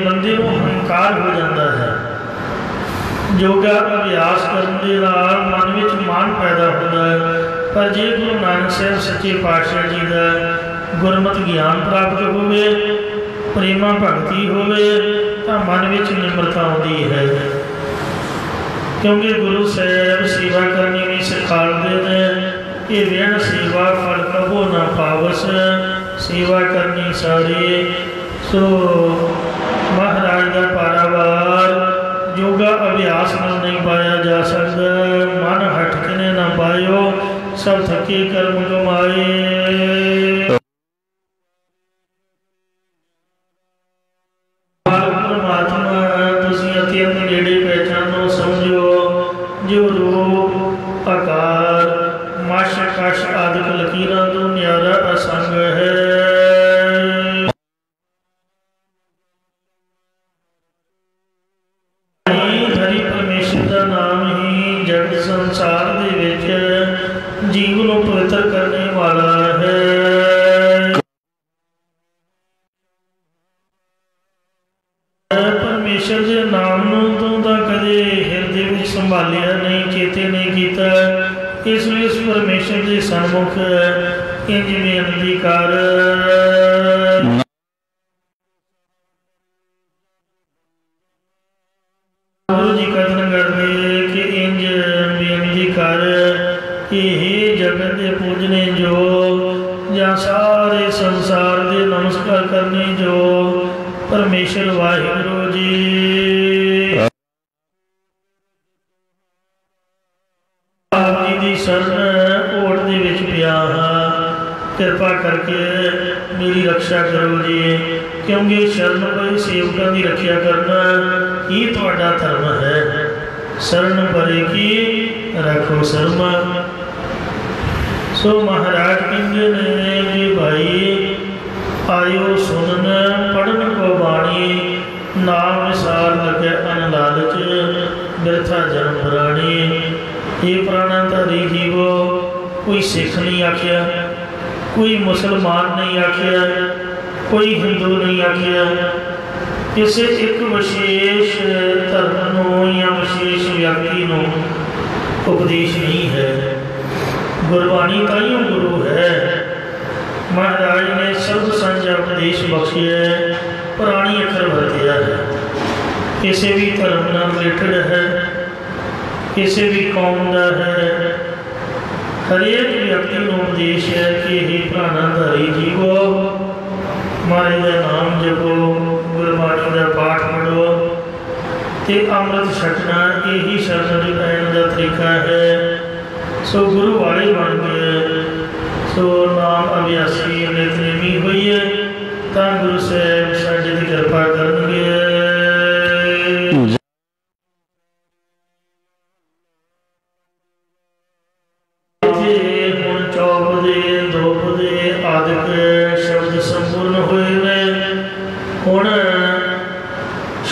बंदे को हंकार हो जाता है। योगा अभ्यास करने के मन में मान पैदा होता है। पर जे गुरु नानक साहब सच्चे पातशाह जी का गुरमत ज्ञान प्राप्त होवे, प्रेमा भगती होवे, तो मन में निम्रता आती है। क्योंकि गुरु साहब सेवा करनी भी सिखाते हैं कि विण सेवा फल कबो ना पावस, सेवा करनी सारी। सो महाराज का पारावार योगा अभ्यास में नहीं पाया जा सकता। मन हट के ना पायो, सब थके कर्म कमाए। परमात्मा तुसीं अत्यंत नेड़े पहचानो, समझो, जो रूप आकार मश कश आदि लकीरां तो न्यारा असंग है। संसार दे विच जीवन को पवित्र करने वाला है। परमेश्वर के नाम तो कदे हृदय में संभालिया नहीं, चेते नहीं किया। इसलिए इस परमेश्वर के सन्मुख इंज बेनती कर, गुरु जी कथन करते कि इंज बेनती कर कि हे जगत के पूजने जो, या सारे संसार के नमस्कार करने जो, परमेश्वर वाहिगुरु जी। आप जी की शरण ओट दे विच पिया हां, कृपा करके मेरी रक्षा करो जी, क्योंकि शरण पई सेवकों की रक्षा करना ही तुहाडा धर्म है। शरण परे की रखो शर्म। सो महाराज कहते ने कि भाई आयो सुनन पढ़न को बाणी, नाम विसार लगे अन लालच, बिरथा जन्म प्राणी। ये प्राणाधारी जीवो, कोई सिख नहीं आख्या, कोई मुसलमान नहीं आख्या, कोई हिंदू नहीं आख्या, किसी एक विशेष धर्म नूं या विशेष व्यक्ति नूं उपदेश नहीं है। गुरबाणी ताइयों गुरु है। महाराज ने सर्व साझा उपदेश बख्शिया, पुरानी अखर वरतिया है, किसी भी धर्म नाल रिलेटेड है, किसी भी कौम का है। हरेक व्यक्ति को उपदेश है कि हे प्राणाधारी जीवो, महाराज का नाम जपो, गुरबाणी का पाठ पढ़ो ते अमृत छकना, यही शरण लैन का तरीका है। सो गुरु वाले बन गए, सो नाम अभ्यासी नितनेमी हुई है, तो गुरु साहब साडे दी कृपा करनगे।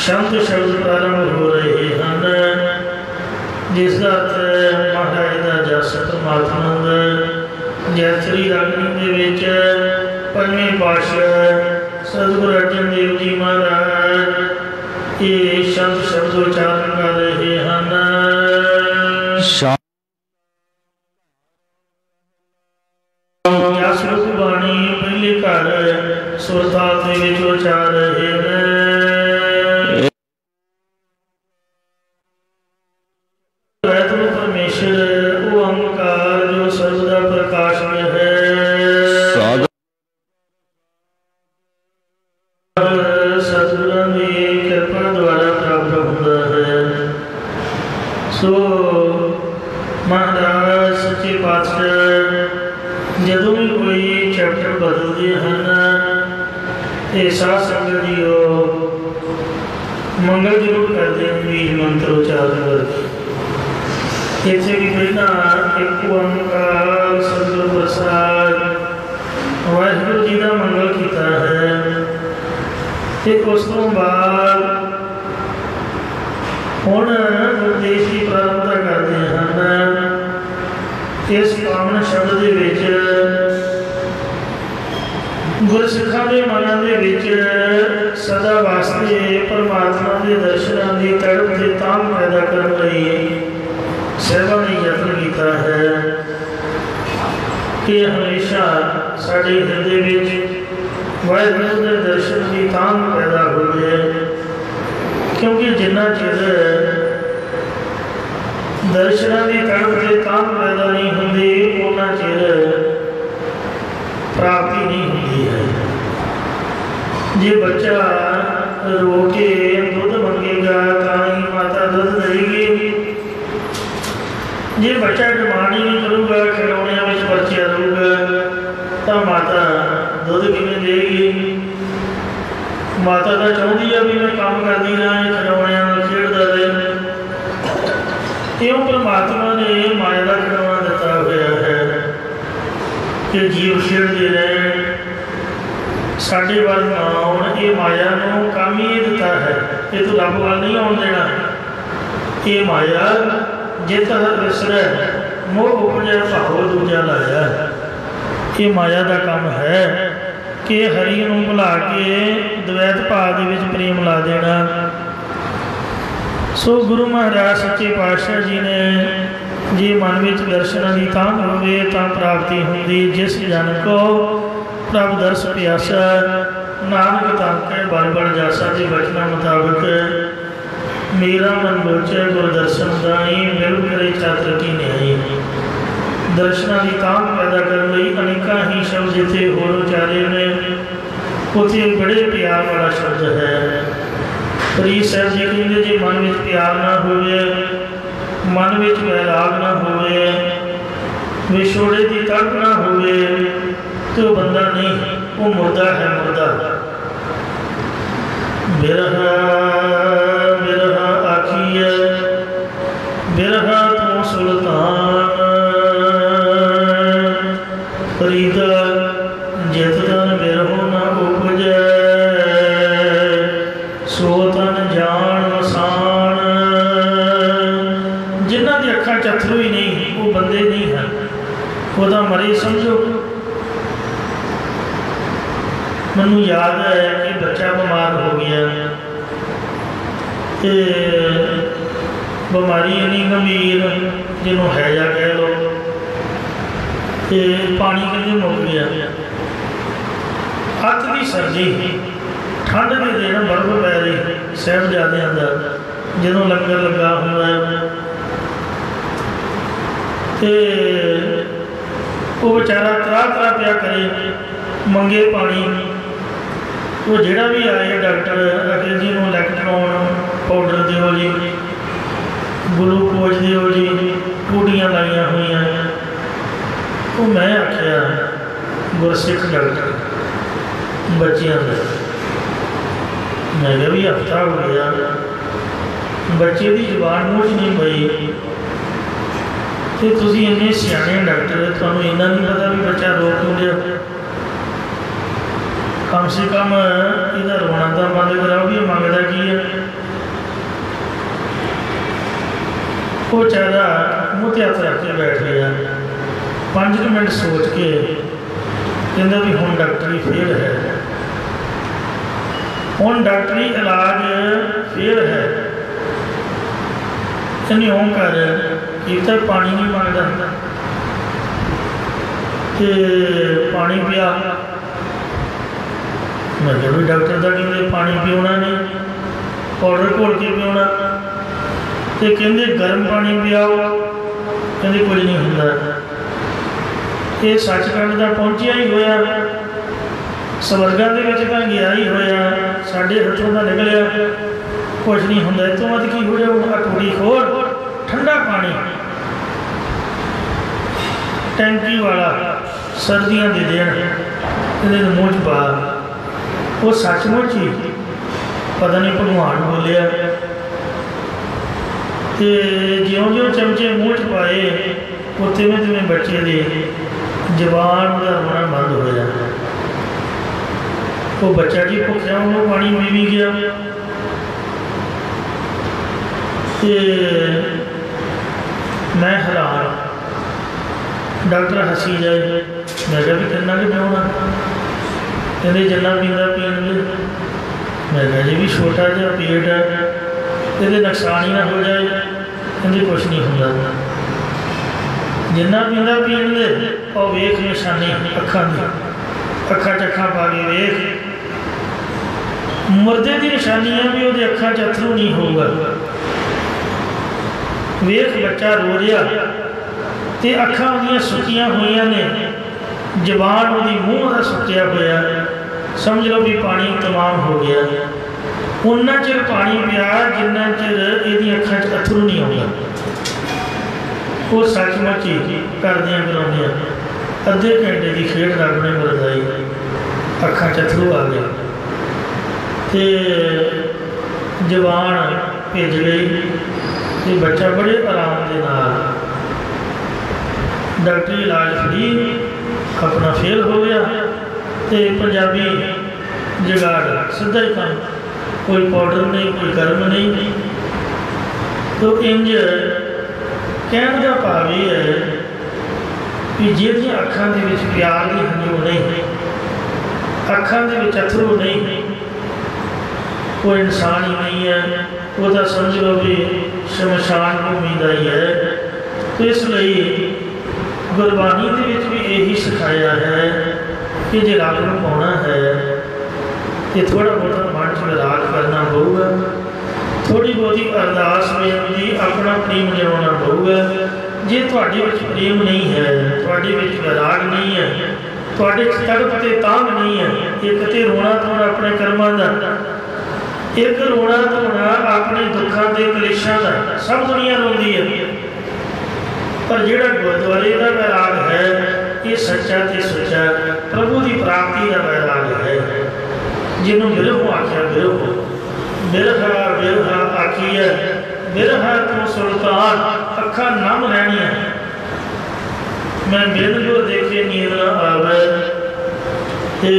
शब्द शब्द प्रारंभ हो रहे हैं, जिसका अर्थ महाराज का जस परमात्मा का। जैतरी रागनी के विच पंजवें पातशाह सतगुरु अर्जन देव जी महाराज ये शब्द शब्द उच्चारण कर रहे हैं। जस रूप बाणी पहले घर सुरताल दे विच उच्चार रहे हैं। परमेश्वर वो अंकार जो सर्वदा प्रकाश में है, सतगुरां दी कृपा द्वारा प्राप्त होता है। सो महाराज सच्चे पातशाह जदों भी कोई चैप्टर बदलते हैं, साध संगत जीओ मंगल जरूर करते हैं बीज मंत्र उच्चारण करके। इत्थे भी पहला एक ओंकार सतगुरु प्रसाद वाहिगुरु जी का मंगल किया है, फिर उस तो बाद हुण उपदेश की प्रारंभता करते हैं। इस पावन शब्द दे विच गुरसिखां दे मनां दे विच सदा वास्ते परमात्मा के दर्शनां की तड़प ते तांग पैदा करन लई सेवा ने यत्न किया है कि हमेशा साडे हृदय विच वाहिगुरू के दर्शन की तांग पैदा हो जाए, क्योंकि जिन्ना चिर दर्शनां की तड़प ते तांग पैदा नहीं होंदी, उन्ना चिर प्राप्ति नहीं होती है। जे बच्चा रो के दुध मंगेगा तो ही माता दुध देगी, जे बच्चा डिमांड ही नहीं करूँगा, खिलौने में परचिया रहूगा, तो माता दुध किमें देगी। माता तो चाहती है भी मैं काम करती रहा, खिलौने खेड़ता रहे। क्यों परमात्मा ने माया का खिलौना दिता हुआ है कि जीव खेड़ते रहे, साढ़े वाल ना आउण। ये माया को काम ही दिता है, ये तो रब वाल नहीं आउण देना। ये माया जित हर विसरै मोह उपजै भाव दूजा लाया। ये माया का काम है कि हरि नूं भुला के द्वैत भाव दे विच प्रेम ला देना। सो गुरु महाराज सच्चे पातशाह जी ने जे मन में दर्शनां की तांघ होवे तां प्राप्ति होंदी। जिस जन को प्रभ दर्श प्यासा, नानक ताकै बल बल जासा के वचना मुताबिक मेरा मन लोचे गुरु दर्शन दाई, मिल करे चातर की न्याई। दर्शना की तांघ पैदा करने लई अनेका ही शब्द जिथे होर उचारे ने, ਉੱਥੇ बड़े प्यार वाला शब्द है। फरीद साहब जी कहते जे मन में प्यार ना होवे, मन में वैराग ना होवे, विछोड़े की तड़प ना होवे तो बंदा नहीं, वो मुर्दा है, मुर्दा। बिरहा बिरहा आखिए बिरहा तो सुल्तान, फरीदा जित तन बिरहो न उपजै, सो तन जान वसान। जिन्हां दी अखां च अथरू ही नहीं, वो बंदे नहीं हैं, वो मरे समझो। मैनू याद है कि बच्चा बीमार हो गया, तो बीमारी इन्नी गंभीर जिन्हों हैजा कह लो, तो पानी कहते मुक गया। अत की सर्दी, ठंड के दिन बर्फ पै रही साहिबजादियां दा जदों लंगर लगा हुंदा, तो वो बेचारा तरा तरा पिया करे, मंगे पानी। वो जिहड़ा भी आए डॉक्टर आखे जी नूं इलैक्ट्रॉन पाउडर दिओ जी, ग्लूकोज दिओ जी, टूटियां लाइया हुई। वो मैं आख्या गुरसिख डॉक्टर बच्चों का, मैं क्या भी हफ्ता हो गया बच्चे की जबान मूँह च नहीं पई, तो तुसीं इन्ने सियाणे डॉक्टर, तुहानूं इन्ना नहीं पता भी बच्चा रो क्यों लिया? कम से कम इहदा रोना तो बंद कराओ भी मंगदा की है। वो बेचारा मूँह ते हत्थ रख के बैठ गया, 5 मिनट सोच के कहता भी हुण डॉक्टरी फेल है, हुण डॉक्टरी इलाज फेल है। इन्हें ओं कर किता पानी नहीं मंगदा, तो पानी पिया। मैं क्या भी डॉक्टर का कहते पानी पियोना नहीं, पाउडर घोल के पियोना, तो कहते गर्म पानी पियाओ, कहते कुछ नहीं होंदा। ये सचखंड का पहुँचिया ही होया, स्वर्गां दे विच तां गया ही होया, साडे हथों का निकलिया कुछ नहीं होंदा। इस तो मत की हो जाऊगा? टूटी खोल ठंडा पानी टैंकी वाला सर्दियां दे देन मूँह च पा। वो सचमुच ही पता नहीं भगवान बोलिया, तो ज्यों ज्यों चमचे मूँह च पाए वो तिवें तिवें बच्चे की जबान का रोना बंद हो जाए। वो बच्चा जी भुखिया उन्होंने पानी पी भी गया, तो मैं हैरान। डॉक्टर हसी जाए, मैं क्या भी कितना कि पियोना? कहते जिन्ना पींदा पीन दे। मैं क्या जी भी छोटा जहा पेट है, ये नुकसान ही ना हो जाए। कहते कुछ नहीं होंदा, जिन्ना पींदा पीन दे। और वेख निशानी अखां दी, अखां च अखां पा के वेख। मुर्दे की निशानी है भी वो अखां च अथरू नहीं होगा। वेख बच्चा रो रहा, तो अखां उहदियां सुक्कियां हुई ने, जबान उहदी मूँह का सुक्या होया, समझ लो भी पानी तमाम हो गया। उन्ना चिर पानी पिया जिन्ना चिर इहदी अखां च अथरू नहीं होगा। वो सचमुच ही करदियां कराउंदियां अद्धे घंटे की खेड रब ने बरदाई, अखां च अथरू आ गए, तो जबान भिज गई। तो बच्चा बड़े आराम के नाल डॉक्टरी इलाज फ्री अपना फेल हो गया। तो पंजाबी जुगाड़ सीधा ही काम, कोई पाउडर नहीं, कोई गर्म नहीं। तो इंज कहने का भाव यह है कि जिहदियां अखां दे विच प्यार की हंझू नहीं, अखां दे विच अथरू नहीं, वो इंसान ही नहीं है, वो तो समझ लो भी शमशान भूमि का ही है। तो इसलिए गुरबाणी के विच भी यही सिखाया है कि जे रब नूं पाउणा है तो थोड़ा बहुत मन च विराग करना पऊगा, थोड़ी बहुती अरदास बेनती अपना प्रेम जमाना पऊगा। जे तुहाडे विच प्रेम नहीं है, तुहाडे विच विराग नहीं है, ਤੁਹਾਡੇ ਤੜਪ ਤੇ ਤਾਂਘ ਨਹੀਂ ਹੈ। ਇੱਕ ਤੇ ਰੋਣਾ ਧੋਣਾ ਆਪਣੇ ਕਰਮਾਂ ਦਾ, ਇੱਕ ਰੋਣਾ ਧੋਣਾ ਆਪਣੇ ਦੁੱਖਾਂ ਤੇ ਕਲੇਸ਼ਾਂ ਦਾ। ਸਭ ਦੁਨੀਆ ਰੋਂਦੀ ਹੈ, ਪਰ ਜਿਹੜਾ ਗੁਰਦੁਆਰੇ ਦਾ ਵੈਰਾਗ ਹੈ ਇਹ ਸੱਚਾ ਤੇ ਸੁੱਚਾ ਪ੍ਰਭੂ ਦੀ ਪ੍ਰਾਪਤੀ ਦਾ ਵੈਰਾਗ ਹੈ, ਜਿਹਨੂੰ ਬਿਰਹੋ ਆਖਿਆ। ਬਿਰਹੋ ਬਿਰਹਾ ਬਿਰਹਾ ਆਖੀ ਹੈ, ਬਿਰਹਾ ਤੂੰ ਸੁਲਤਾਨ, ਅੱਖਾਂ ਨਮ ਰਹਿਣੀਆਂ। मैं बिरलो देखे नींद न आवे, ते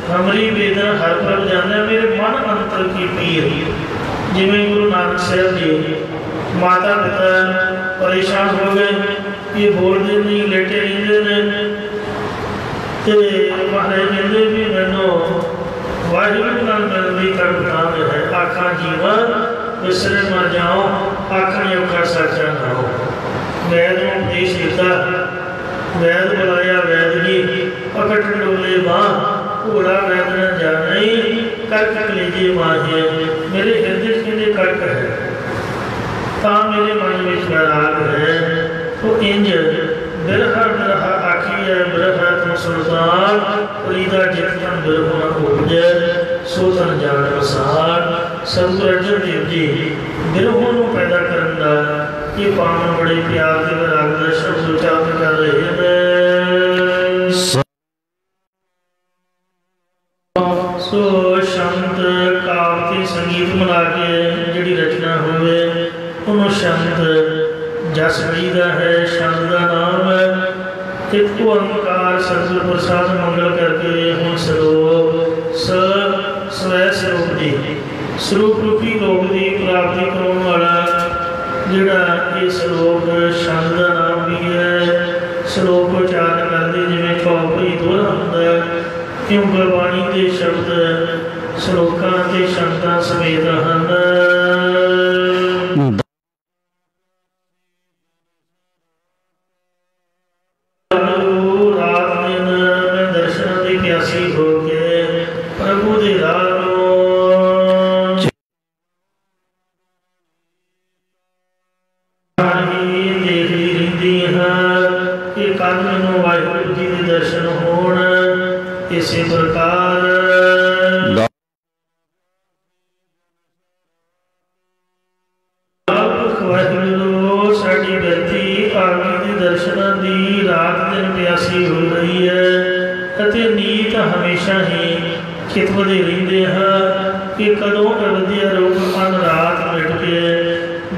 हमरी वेदना हर प्रभ जाने मेरे मन अंतर की पीर। जिमें गुरु नानक साहब जी माता पिता परेशान हो गए, ये बोलते नहीं, लेटे रहते ने, ते महाराज कहते भी मैनू वाहिगुरू नाल मिलने का नाम है। आखा जीवा विसरे मर जाओ, आखा औखा सच्चा ना हो। वैद को उपदेश दिता, वैद बुलाया, वैद जी पकड़ डोले बाँ, घोड़ा वैद न जाना ही करक कलेजे माहे। मेरे हृदय कहते करक है, ता मेरे मन में वैराग है। तो इंज बिरहा बिरहा आखी है, बिरहा तुम सुल्तान, प्रीदा जितन बिरहो न उपजै, सो तन जान बसार। सतगुरु अर्जन देव जी बिरहो नूं पैदा करन दा ये पावन बड़े प्यार के वैराग का शब्द उच्चारण कर रहे हैं। सो शंत काव्य संगीत मिला के जिहड़ी रचना होवे उन्होंने शंत जस कहीदा है। शंत का नाम है एक ओंकार सतगुर प्रसाद मंगल करके हुण सलोक स्वै स्वरूप जी स्वरूप रूपी लोक की प्राप्ति कराने वाला जिहड़ा ये श्लोक छंद का नाम भी है। श्लोक उच्चारण करते जिवें चौपड़ी दोहरा हुंदा है, क्यों गुरबाणी के शब्द श्लोकां ते शब्दां समेत हन। रात दिन मैं दर्शन की प्यासी होके प्रभु दे राह इसी प्रकार साड़ी व्यक्ति आगे के दर्शनों की रात दिन प्यासी हो रही है। नीत हमेशा ही खितवते रहते हैं कि कदों अवधिया रूप मन रात मिट के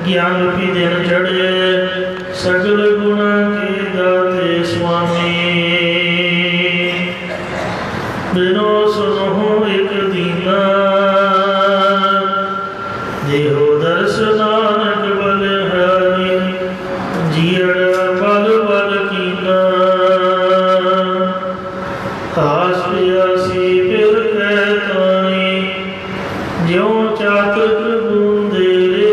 ज्ञान रूपी दिन चढ़े। सगल गुणा के दाते स्वामी बिनो सुनो एक दीना, देहो दर्श नानक बलिहारी, जियड़ बल बल कीना। आस प्यासी फिर कहताई, ज्यों चातक बूंदे रे,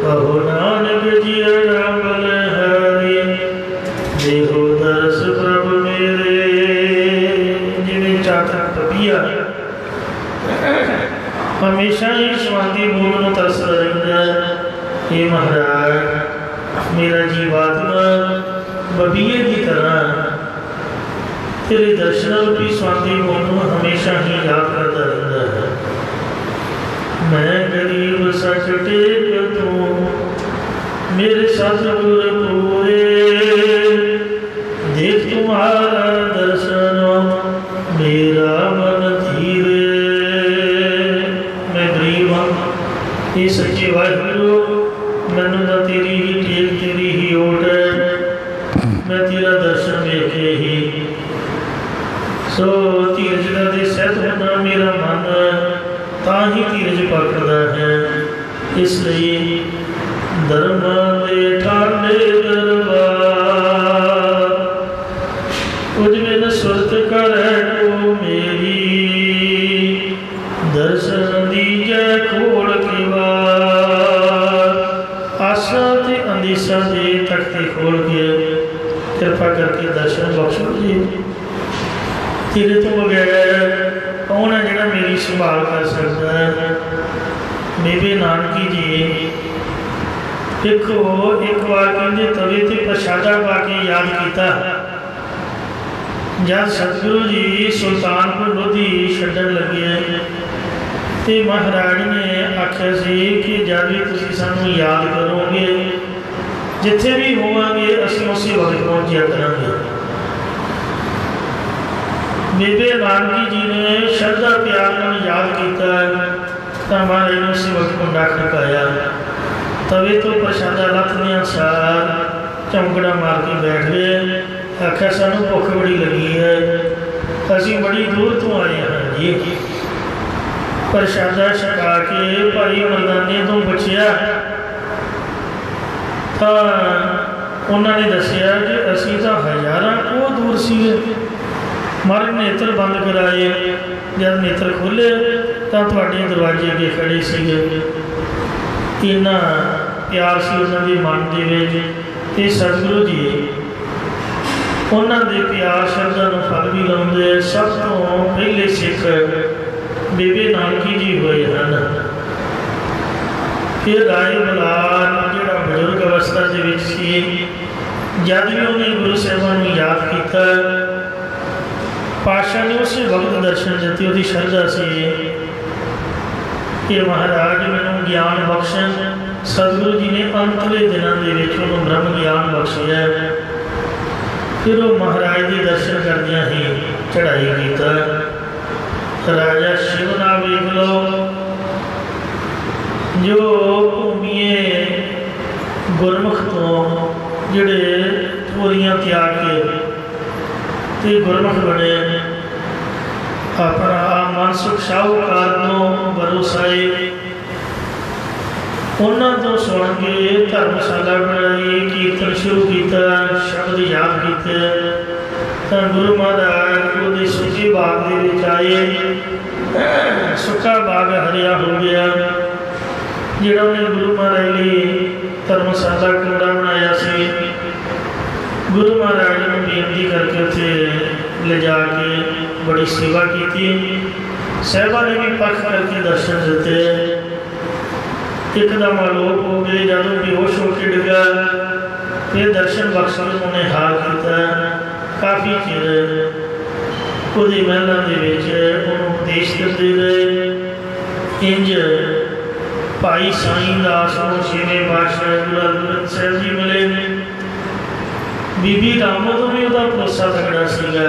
कहो नानक जियड़ बलिहारी, देहो दर्श प्रभ मेरे। हमेशा ही स्वाति बोल में तरस रहा है। ये महाराज मेरा जीवात्मा बबीए की तरह तेरे दर्शन रूपी स्वाति बोल में हमेशा ही याद करता रहता है। मैं गरीब सच टेक तू मेरे सतगुर पूरे, देख तुम्हारा दर्शन मेरा मन धीरे। मैं गरीब हाँ, ये सच्चे वाहिगुरू मैनू तो तेरी ही टेक तेरी ही ओट है। मैं तेरा दर्शन वेखे ही सो धीरज का दे सैत होना मेरा मन ता ही धीरज पकड़ता है। इसलिए धर्म दे ठाणे दरबार कुछ बिन सुरत करे को मेरी, दर्शन दीजै खोल के बार। आशा ते अंदेशा दे तख्ते खोल के कृपा करके दर्शन बख्शो जी। तेरे तो बगैर कौन है जिहड़ा मेरी संभाल कर सकता है। बेबे नानकी जी देखो एक बार कहते तवे ते प्रशादा पा के याद किया जब सतगुरु जी सुल्तानपुर लोधी छड्डण लगे तो महाराज ने आख्या सी कि जब भी तुसीं सानूं याद करोगे जिथे भी होवांगे असीं उसी वक्त पहुँचा करांगे। बेबे नानकी जी ने श्रद्धा प्यार नाल याद किया तो महाराज ने उसी वक्त कुंडा खड़काया। तवे तो प्रसादा लथदियां सार चौंकड़ा मार के बैठ गए। आख्या सानू भुख बड़ी लगी है, असीं बड़ी दूर तो आए हाँ जी। प्रसादा छका के भाई मरदाने तो बचिया तो उन्होंने दसिया कि असीं तो हज़ारां कोह दूर सीगे। महाराज नेत्र बंद कराए, जब नेत्र खोले तो तुहाडे दरवाजे अगे खड़े सीगे। इन्ना प्यार से उन्होंने मन के सतगुरु जी उन्होंने प्यार शब्दों को फल भी लाते। सब तो पहले सिख बेबे नानकी जी हुए हैं। फिर राय बलाल जो बजुर्ग अवस्था के जब भी उन्हें गुरु साहिबान को याद किया पातशाह ने उस वक्त दर्शन दिते। उसकी श्रद्धा से कि महाराज मैनू ज्ञान बख्शन। सतगुरु जी ने अंतले दिनों के ब्रह्म ज्ञान बख्शिया। फिर वो महाराज के दर्शन करदियां ही चढ़ाई किया। राजा शिव ना वेख लो जो भूमिए गुरमुख तो जिहड़े थोरियां त्याग के गुरमुख बने अपना मानसिक शाहूकार को भरोसाए उन्होंने तो सुन के धर्मशाला बनाई, कीर्तन शुरू किया, शब्द याद किए। तो गुरु महाराज वो सुखे बाग के आए। सुखा बाग हरिया हो गया जिहड़ा उन्हें गुरु महाराज लिए धर्मशाला कमरा बनाया सी। गुरु महाराज ने बेनती करके उत्थे ले जाके बड़ी सेवा की। साहिबा ने भी पक्ष करके दर्शन दिते। एकदम आलोक हो गए, जब बेहोश होकर डिगा फिर दर्शन बख्श के उन्हें हाल किया। काफ़ी चिर वो महलों के उपदेश करते गए। इंज भाई साईं दास को छेवें पातशाह गुरु अर्जन साहब जी मिले। बीबी रामो तो भी वह भरोसा तगड़ा सीगा।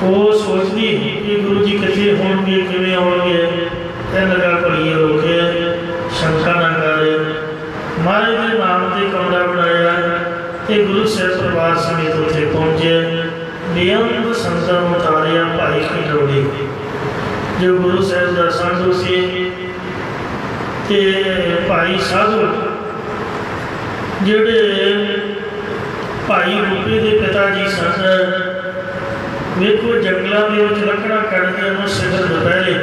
वो सोचती कि गुरु जी कितने होंगे किमें आउणगे। कह लगा भड़िए रोके शंका ना करे। महाराज के नाम से कमरा बनाया तो गुरु साहब परिवार समेत उत्थे पहुँचे। बेअंत संतां नूं उतारिया भाई की डोली जो गुरु साहब का साधु से भाई साधु जिहड़े भाई रूपे के पिता जी सन। वेखो जंगलों के लकड़ा कटदे सिखर दोपहरे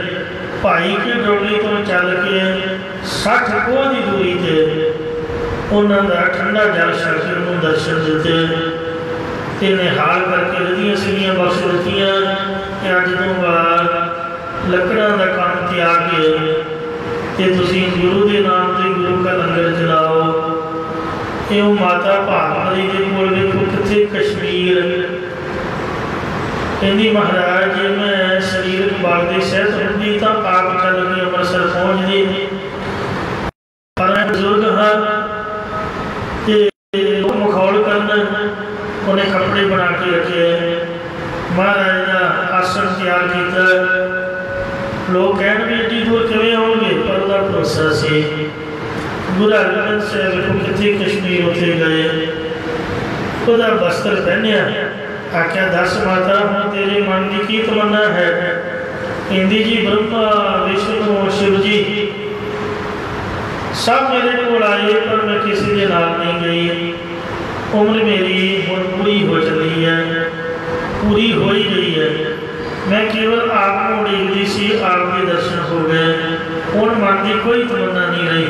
भाई की डोली तो चल के 60 कोह की दूरी पर उन्होंने ठंडा जल छक के उन्होंने दर्शन दिते। निहाल करके रजियां सीढ़ियां बख्श दित्तियां कि अज तो बाद लकड़ा का काम त्याग के तुसीं गुरु के नाम से गुरु का लंगर चलाओ। ये माता भागवती के कोल वेखो कित्थे कश्मीर कहती महाराज जी मैं शरीरक बाग की सेहत होंगी तो आप चल के अमृतसर पहुँचती। पर मैं बुजुर्ग हाँ मखौल करना उन्हें कपड़े बना के रखे। महाराज का आसन तैयार किया। लोग कहन भी एडी दूर किवें आउणगे पर उसका भरोसा से गुरु अर्जन साहब को कितने कश्मीर उत्थे गए। उसका वस्त्र पहनिया। आख्या दस माता हूँ तेरे मन की तमन्ना है। इंदी जी ब्रह्मा विष्णु शिव जी सब मेरे को आए पर मैं किसी के नाल नहीं गई। उम्र मेरी हुण पूरी हो चली है, पूरी हो ही गई है। मैं केवल आपको उड़ीकती सी, आपके दर्शन हो गए। हुण मन की कोई तमन्ना नहीं रही।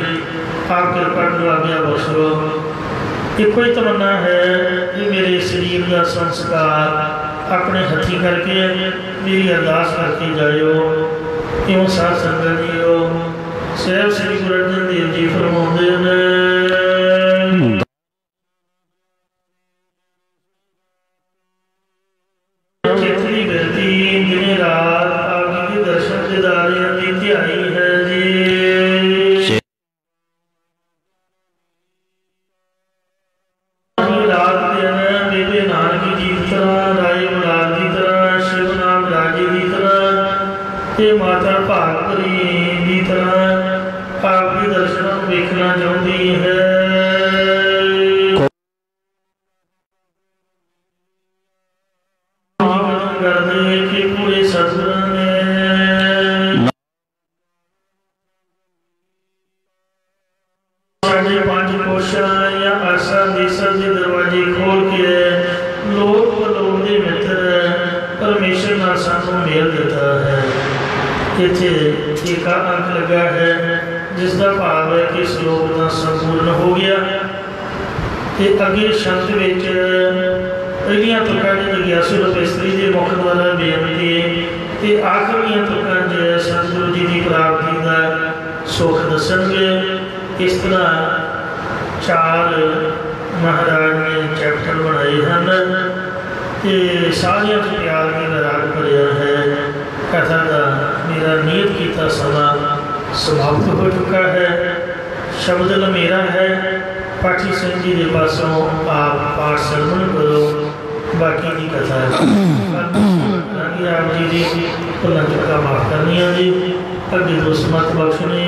आप कृपा करो आज्ञा बख्शो। एको ही तमन्ना है कि मेरे शरीर का संस्कार अपने हथी करके मेरी अरदास करके जाओ। क्यों साथ संगत जीओ। साहिब श्री गुरु अर्जन देव जी फरमाते हैं दारियां दी ध्याई है जी। रात दिन बेबे नानकी जी की तरह, राय बुलार की तरह, शिव नाम राजे की तरह ते माता भागवरी की तरह आपके दर्शनों को देखना चाहती है। दरवाजे खोल के लोक पलोक दे मित्र परमेश्वर नाल सानू मेल दिता है। इत्थे एक अंक लगा है जिसका भाव है कि श्लोक का संपूर्ण हो गया। ते अगे शब्द विच पहलियां तुकां च जग्यासु रपेस्तरी के मुख द्वारा बेनती ते आखिरियां तुकां च सतगुरु जी की प्राप्ति का सुख दसणगे। इस तरह 4 महाराज ने चैप्टर बनाए हैं। सारिया प्यार में राग भरिया है। कथा का मेरा नियत किया समा समाप्त हो चुका है। शब्द मेरा है। पाठी सिंह जी के पासों आप पाठ श्रवण करो। बाकी की कथा आप जी की भुलां चुका माफ करनी जी। अगे दो समत बख्शने।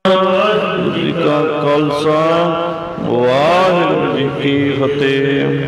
वाहिगुरू जी का खालसा वाहिगुरू जी की फतेह।